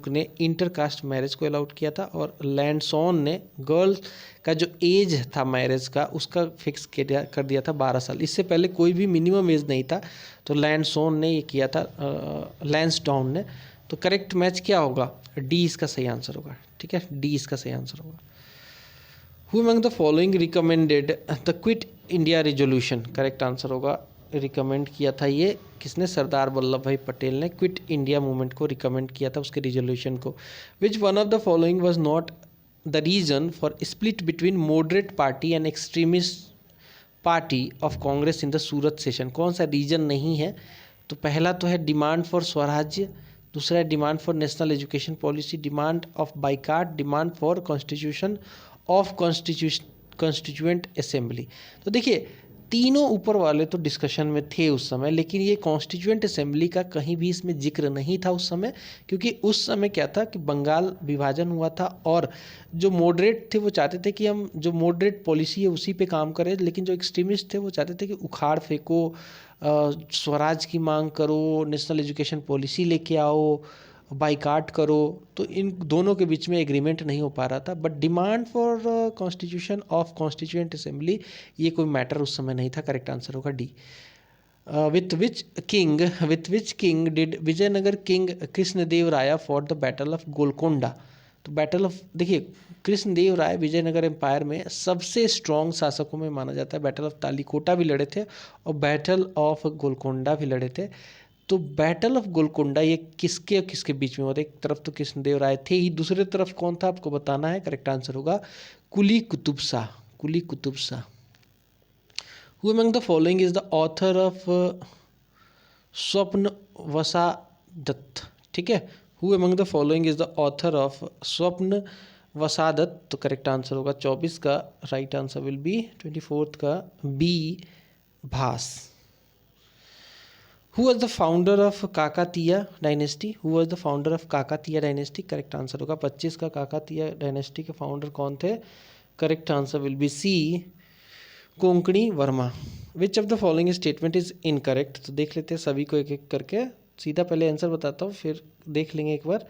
ने इंटरकास्ट मैरिज को अलाउड किया था। और लैंडसॉन ने गर्ल्स का जो एज था मैरिज का, उसका फिक्स कर दिया था 12 साल। इससे पहले कोई भी मिनिमम एज नहीं था, तो लैंडसॉन ने ये किया था, लैंसडाउन ने। तो करेक्ट मैच क्या होगा? डी इसका सही आंसर होगा। ठीक है, डी इसका सही आंसर होगा। Who among the following recommended the quit India resolution? Correct answer होगा, रिकमेंड किया था ये किसने? सरदार वल्लभ भाई पटेल ने क्विट इंडिया मूवमेंट को रिकमेंड किया था, उसके रेजोल्यूशन को। Which one of the following was not the reason for split between moderate party and extremist party of Congress in the Surat session? कौन सा रीजन नहीं है? तो पहला तो है डिमांड फॉर स्वराज्य, दूसरा है demand for national education policy, demand of boycott, demand for constitution of constituent assembly. तो देखिए तीनों ऊपर वाले तो डिस्कशन में थे उस समय, लेकिन ये कॉन्स्टिट्यूएंट असेंबली का कहीं भी इसमें जिक्र नहीं था उस समय, क्योंकि उस समय क्या था कि बंगाल विभाजन हुआ था और जो मॉडरेट थे वो चाहते थे कि हम जो मॉडरेट पॉलिसी है उसी पे काम करें, लेकिन जो एक्सट्रीमिस्ट थे वो चाहते थे कि उखाड़ फेंको, स्वराज की मांग करो, नेशनल एजुकेशन पॉलिसी लेके आओ, बाइकाट करो। तो इन दोनों के बीच में एग्रीमेंट नहीं हो पा रहा था। But demand for constitution of constituent assembly ये कोई मैटर उस समय नहीं था। करेक्ट आंसर होगा D. With which king did Vijayanagar king Krishnadeva Raya for the battle of Golconda? तो बैटल ऑफ, देखिए कृष्णदेव राय विजयनगर एम्पायर में सबसे स्ट्रॉन्ग शासकों में माना जाता है। बैटल ऑफ तालीकोटा भी लड़े थे और बैटल ऑफ गोलकोंडा भी लड़े थे। तो बैटल ऑफ गोलकोंडा ये किसके और किसके बीच में हुआ था? एक तरफ तो कृष्णदेव राय थे ही, दूसरे तरफ कौन था आपको बताना है। करेक्ट आंसर होगा Quli Qutub Shah, Quli Qutub Shah. Who among the following is the author of Swapna Vasavadatta? ठीक है, who among the following is the author of Swapna Vasavadatta? तो करेक्ट आंसर होगा 24 का राइट आंसर विल बी 24 का बी भास। Who was the founder of Kakatiya dynasty? Who was the founder of Kakatiya dynasty? Correct answer होगा 25 का Kakatiya dynasty के फाउंडर कौन थे? Correct answer will be C Konkani Varma. Which of the following statement is incorrect. तो देख लेते हैं सभी को एक एक करके, सीधा पहले आंसर बताता हूँ फिर देख लेंगे एक बार।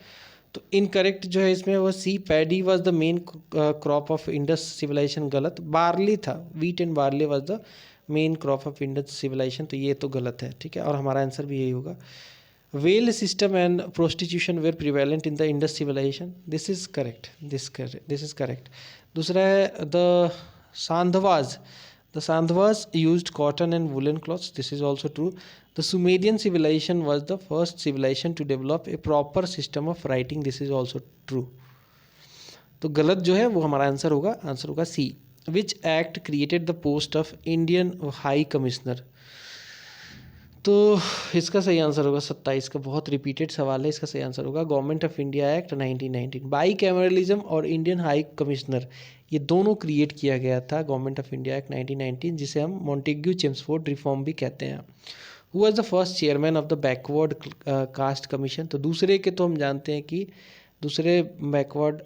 तो इनकरेक्ट जो है इसमें वो C, paddy was the main crop of Indus civilization, गलत। बार्ली था, wheat and barley was the main crop of Indus civilization, तो ये तो गलत है, ठीक है, और हमारा आंसर भी यही होगा। Well system and prostitution were prevalent in the Indus civilization, this is correct, this is correct. दूसरा है the Saindhavas, the Saindhavas used cotton and woollen clothes, this is also true. The Sumerian civilization was the first civilization to develop a proper system of writing. This is also true. तो गलत जो है वो हमारा answer होगा सी। Which act created the post of Indian High Commissioner? तो इसका सही आंसर होगा 27 का, बहुत रिपीटेड सवाल है, इसका सही आंसर होगा government of India act 1919। By cameralism और इंडियन हाई कमिश्नर, ये दोनों क्रिएट किया गया था गवर्नमेंट ऑफ इंडिया एक्ट 1919, जिसे हम मॉन्टेग्यू चेम्सफोर्ड रिफॉर्म भी कहते हैं। Who was the first chairman of the backward caste commission? तो दूसरे के तो हम जानते हैं कि दूसरे बैकवर्ड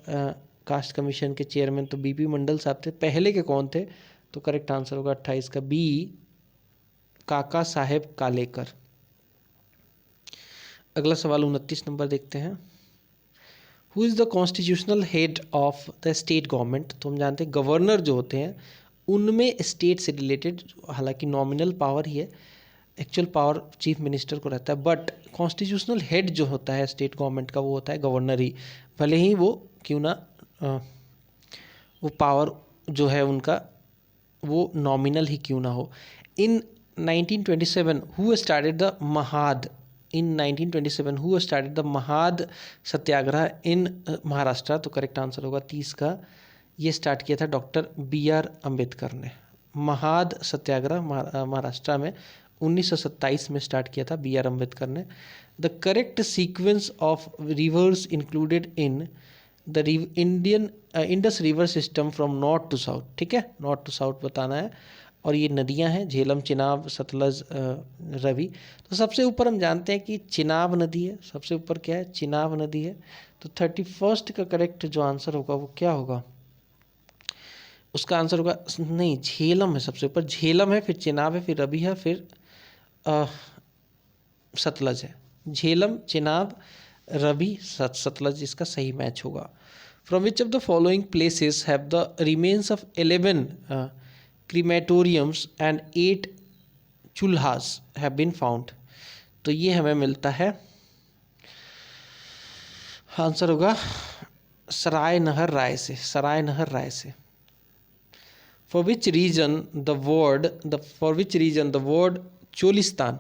कास्ट कमीशन के चेयरमैन तो बीपी मंडल साहब थे। पहले के कौन थे? तो करेक्ट आंसर होगा 28 का बी, काका साहेब कालेकर। अगला सवाल 29 नंबर देखते हैं। Who is the constitutional head of the state government? तो हम जानते हैं गवर्नर जो होते हैं उनमें स्टेट से रिलेटेड, हालांकि नॉमिनल पावर ही है, एक्चुअल पावर चीफ मिनिस्टर को रहता है, बट कॉन्स्टिट्यूशनल हेड जो होता है स्टेट गवर्नमेंट का वो होता है गवर्नर ही, भले ही वो क्यों ना वो पावर जो है उनका वो नॉमिनल ही क्यों ना हो। In 1927 who started the Mahad? In 1927 who started the Mahad Satyagraha in Maharashtra? तो करेक्ट आंसर होगा 30 का, ये स्टार्ट किया था डॉक्टर BR अम्बेडकर ने। महाद सत्याग्रह महाराष्ट्र में 1927 में स्टार्ट किया था BR अम्बेडकर ने। The correct sequence of rivers included in the Indian Indus river system from north to south, ठीक है, नॉर्थ टू साउथ बताना है। और ये नदियां हैं झेलम, चिनाब, सतलज, रवि। तो सबसे ऊपर हम जानते हैं कि चिनाब नदी है, सबसे ऊपर क्या है? चिनाब नदी है। तो 31 का करेक्ट जो आंसर होगा वो क्या होगा? उसका आंसर होगा नहीं, झेलम है सबसे ऊपर, झेलम है, फिर चिनाब है, फिर रवि है, फिर सतलज है। झेलम, चिनाब, रवि, सतलज इसका सही मैच होगा। From which of the following places have the remains of 11 crematoriums and 8 chulhas have been found? तो ये हमें मिलता है, आंसर होगा सराय नहर राय से, सराय नहर राय से। For which region the word Cholistan?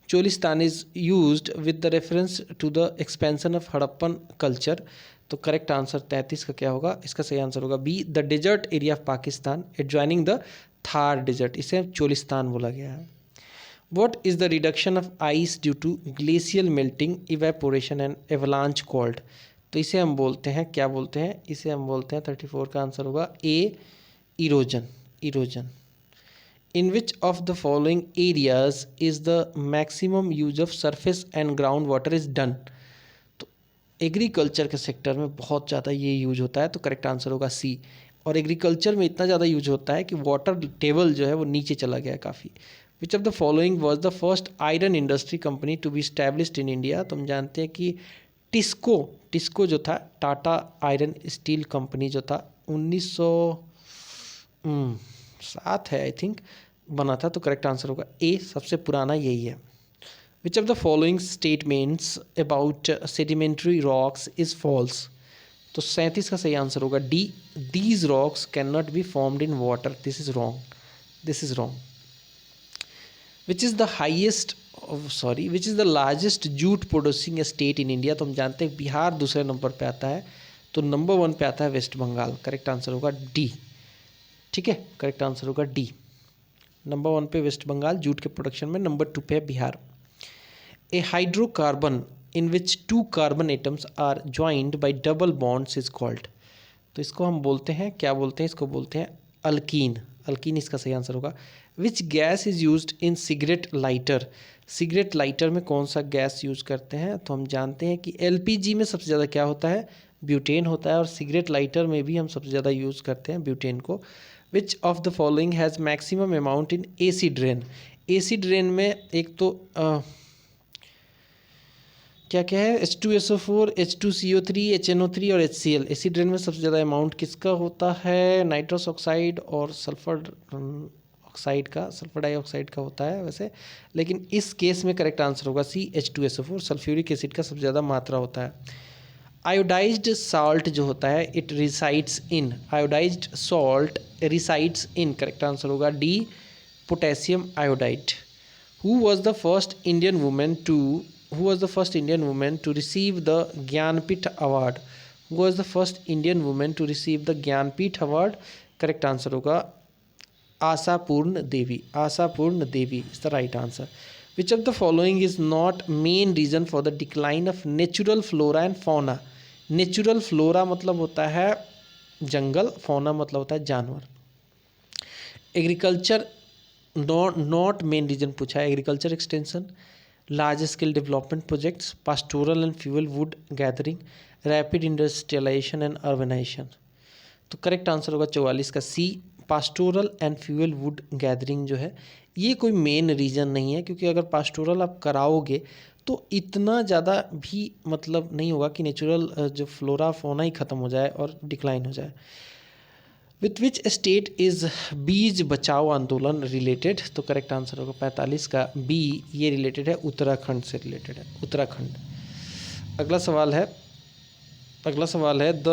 Cholistan is used with the reference to the expansion of Harappan culture. तो करेक्ट आंसर 33 का क्या होगा? इसका सही आंसर होगा B, the desert area of Pakistan adjoining the Thar desert, इसे चोलिस्तान बोला गया है। What is the reduction of ice due to glacial melting, evaporation and avalanche called? तो इसे हम बोलते हैं, क्या बोलते हैं? इसे हम बोलते हैं 34 का आंसर होगा A, erosion, erosion. In which of the following areas is the maximum use of surface and ground water is done? तो एग्रीकल्चर के सेक्टर में बहुत ज़्यादा ये यूज होता है, तो करेक्ट आंसर होगा सी। और एग्रीकल्चर में इतना ज़्यादा यूज होता है कि वाटर टेबल जो है वो नीचे चला गया है काफ़ी। Which of the following was the first iron industry company to be established in India? तो हम जानते हैं कि टिस्को जो था, टाटा आयरन स्टील कंपनी जो था 1907 है आई थिंक बना था, तो करेक्ट आंसर होगा ए, सबसे पुराना यही है। Which of the following statements about sedimentary rocks is false? तो 37 का सही आंसर होगा D, these rocks can not be formed in water, this is wrong, this is wrong. Which is the highest which is the largest jute producing state in India? तो हम जानते हैं बिहार दूसरे number पे आता है, तो नंबर 1 पे आता है वेस्ट बंगाल, करेक्ट आंसर होगा डी, ठीक है, करेक्ट आंसर होगा डी। नंबर 1 पे वेस्ट बंगाल जूट के प्रोडक्शन में, नंबर 2 पे है Bihar. A hydrocarbon in which 2 carbon atoms are joined by double bonds is called? तो इसको हम बोलते हैं, क्या बोलते हैं? इसको बोलते हैं अल्कीन, अल्कीन इसका सही आंसर होगा। Which gas is used in cigarette lighter? Cigarette lighter में कौन सा गैस यूज़ करते हैं? तो हम जानते हैं कि LPG में सबसे ज़्यादा क्या होता है? ब्यूटेन होता है, और सिगरेट लाइटर में भी हम सबसे ज़्यादा यूज़ करते हैं ब्यूटेन को। Which of the following has maximum amount in acid rain. Acid rain में एक तो क्या क्या है, H2SO4, H2CO3, HNO3 और HCl। एसिड रेन में सबसे ज़्यादा अमाउंट किसका होता है, नाइट्रस ऑक्साइड और सल्फर ऑक्साइड का, सल्फर डाइऑक्साइड का होता है वैसे, लेकिन इस केस में करेक्ट आंसर होगा सी, H2SO4। सल्फ्यूरिक एसिड का सबसे ज़्यादा मात्रा होता है। आयोडाइज्ड सॉल्ट जो होता है, it resides in, iodised salt resides in, correct answer होगा D, potassium iodide. Who was the first Indian woman to Who was the first Indian woman to receive the Gyanpith Award? Who was the first Indian woman to receive the Gyanpith Award? Correct answer होगा आशापूर्ण देवी। आशापूर्ण देवी is the right answer. Which of the following is not main reason for the decline of natural flora and fauna? Natural flora मतलब होता है जंगल, fauna मतलब होता है जानवर। Agriculture not main reason पूछा है, agriculture extension, large scale development projects, pastoral and fuel wood gathering, rapid industrialisation and urbanisation. तो करेक्ट आंसर होगा 44 का C, pastoral and fuel wood gathering जो है ये कोई मेन रीज़न नहीं है, क्योंकि अगर पास्टोरल आप कराओगे तो इतना ज़्यादा भी मतलब नहीं होगा कि नेचुरल जो फ्लोरा फोना ही ख़त्म हो जाए और डिक्लाइन हो जाए। विथ विच स्टेट इज़ बीज बचाओ आंदोलन रिलेटेड? तो करेक्ट आंसर होगा 45 का बी, ये रिलेटेड है उत्तराखंड से रिलेटेड है, उत्तराखंड। अगला सवाल है the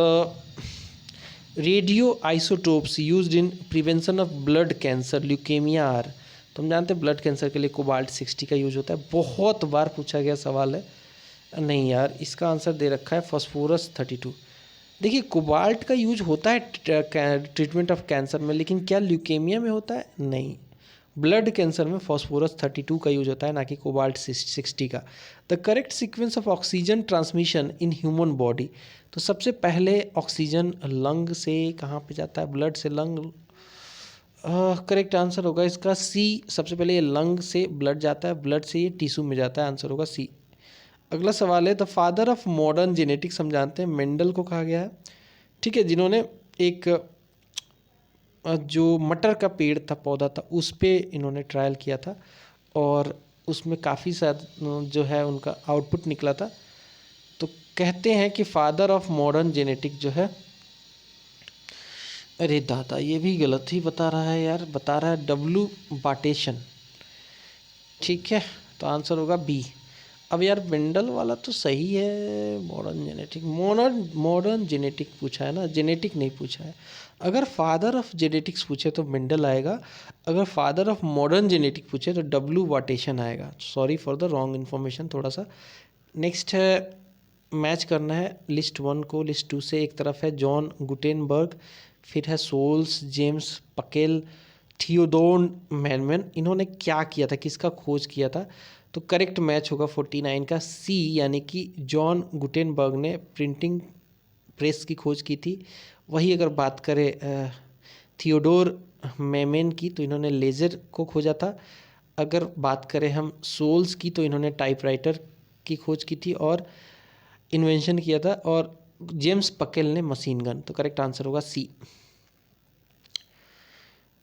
radio isotopes used in prevention of blood cancer leukaemia are. तो हम जानते हैं ब्लड कैंसर के लिए कोबाल्ट 60 का यूज होता है, बहुत बार पूछा गया सवाल है। नहीं यार, इसका आंसर दे रखा है फॉस्फोरस 32। देखिए कोबाल्ट का यूज होता है ट्रीटमेंट ऑफ कैंसर में, लेकिन क्या ल्यूकेमिया में होता है? नहीं, ब्लड कैंसर में फॉस्फोरस 32 का यूज होता है, ना कि कोबाल्ट 60 का। The correct sequence of oxygen transmission in human body. तो सबसे पहले ऑक्सीजन लंग से कहाँ पे जाता है, ब्लड से लंग। करेक्ट आंसर होगा इसका सी, सबसे पहले ये लंग से ब्लड जाता है, ब्लड से ये टिश्यू में जाता है, आंसर होगा सी। अगला सवाल है the father of modern genetics. हम जानते हैं मेंडल को कहा गया है, ठीक है, जिन्होंने एक जो मटर का पेड़ था, पौधा था, उस पे इन्होंने ट्रायल किया था और उसमें काफ़ी सारा जो है उनका आउटपुट निकला था। तो कहते हैं कि फादर ऑफ मॉडर्न जेनेटिक जो है, अरे दादा ये भी गलत ही बता रहा है यार, बता रहा है डब्ल्यू बाटेशन, ठीक है, तो आंसर होगा बी। अब यार मेंडल वाला तो सही है, मॉडर्न जेनेटिक पूछा है ना, जेनेटिक नहीं पूछा है। अगर फादर ऑफ जेनेटिक्स पूछे तो मेंडल आएगा, अगर फादर ऑफ मॉडर्न जेनेटिक पूछे तो डब्ल्यू वाटेशन आएगा। Sorry for the wrong information थोड़ा सा। नेक्स्ट है मैच करना है लिस्ट 1 को लिस्ट 2 से। एक तरफ है जॉन गुटेनबर्ग, फिर है सोल्स, जेम्स पकेल, थियोडोर मैनमैन। इन्होंने क्या किया था, किसका खोज किया था? तो करेक्ट मैच होगा 49 का सी, यानी कि जॉन गुटेनबर्ग ने प्रिंटिंग प्रेस की खोज की थी। वही अगर बात करें थियोडोर मैमेन की, तो इन्होंने लेज़र को खोजा था। अगर बात करें हम सोल्स की, तो इन्होंने टाइपराइटर की खोज की थी और इन्वेंशन किया था, और जेम्स पकेल ने मशीन गन। तो करेक्ट आंसर होगा सी।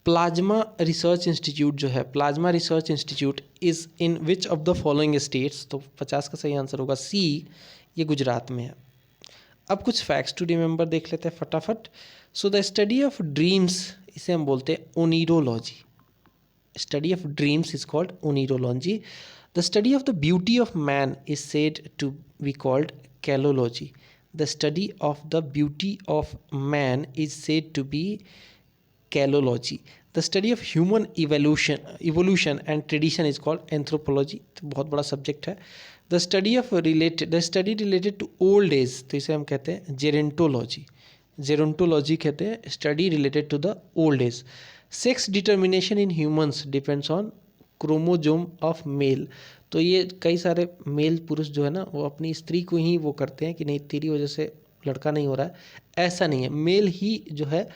प्लाज्मा रिसर्च इंस्टीट्यूट जो है, plasma research institute is in which of the following states? तो 50 का सही आंसर होगा सी, ये गुजरात में है। अब कुछ फैक्ट्स टू रिमेंबर देख लेते हैं फटाफट। So the study of dreams, इसे हम बोलते हैं oneirology. Study of dreams is called oneirology. The study of the beauty of man is said to be called kalology. The study of the beauty of man is said to be kalology. The study of human evolution and tradition is called anthropology. तो बहुत बड़ा subject है। The study related to old age, तो इसे हम कहते हैं gerontology. Gerontology कहते हैं study related to the old age. Sex determination in humans depends on chromosome of male. तो ये कई सारे मेल पुरुष जो है ना, वो अपनी स्त्री को ही वो करते हैं कि नहीं तेरी वजह से लड़का नहीं हो रहा है, ऐसा नहीं है। मेल ही जो है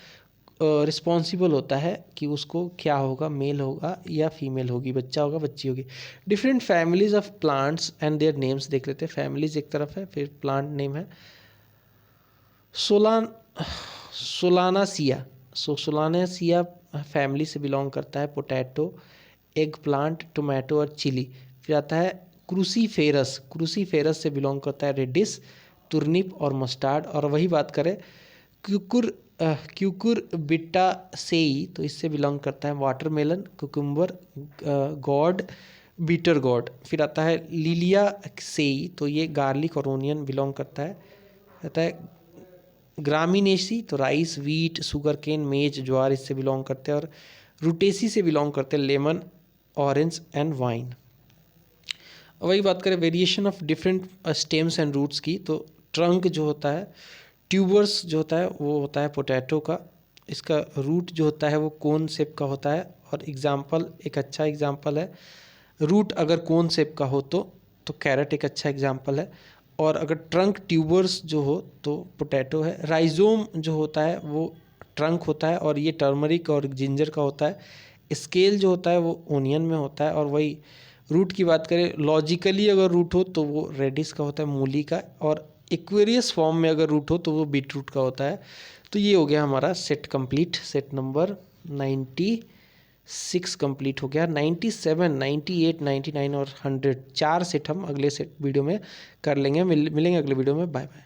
रिस्पॉन्सिबल होता है कि उसको क्या होगा, मेल होगा या फीमेल होगी, बच्चा होगा बच्ची होगी। Different families of plants and their names देख लेते हैं। फैमिलीज एक तरफ है, फिर प्लांट नेम है। सोलान सोलानासिया, सोलानासिया फैमिली से बिलोंग करता है पोटैटो, एग प्लांट, टोमेटो और चिली। फिर आता है क्रूसीफेरस, क्रूसीफेरस से बिलोंग करता है रेडिस, तुरनिप और मस्टार्ड। और वही बात करें क्यूकुर बिटासेई, तो इससे बिलोंग करता है watermelon, cucumber, gourd, bitter gourd. फिर आता है लिलिया सेई, तो ये गार्लिक और ओनियन बिलोंग करता है। आता है ग्रामीनेसी, तो राइस, वीट, शुगर केन, मेज, ज्वार इससे बिलोंग करते हैं। और रूटेसी से बिलोंग करते हैं लेमन, ऑरेंज एंड वाइन। वही बात करें variation of different stems and roots की, तो ट्रंक जो होता है, ट्यूबर्स जो होता है वो होता है पोटैटो का। इसका रूट जो होता है वो कोन शेप का होता है। और एग्जाम्पल, एक अच्छा एग्जाम्पल है रूट अगर कोन शेप का हो तो कैरेट एक अच्छा एग्जाम्पल है। और अगर ट्रंक ट्यूबर्स जो हो तो पोटैटो है। राइजोम जो होता है वो ट्रंक होता है और ये टर्मरिक और जिंजर का होता है। स्केल जो होता है वो ओनियन में होता है। और वही रूट की बात करें, लॉजिकली अगर रूट हो तो वो रेडिस का होता है, मूली का। और एक्वेरियस फॉर्म में अगर रूट हो तो वो बीट रूट का होता है। तो ये हो गया हमारा set complete, set number 96 complete हो गया। 97, 98, 99 और 100, 4 सेट हम अगले सेट वीडियो में कर लेंगे। मिलेंगे अगले वीडियो में। Bye bye.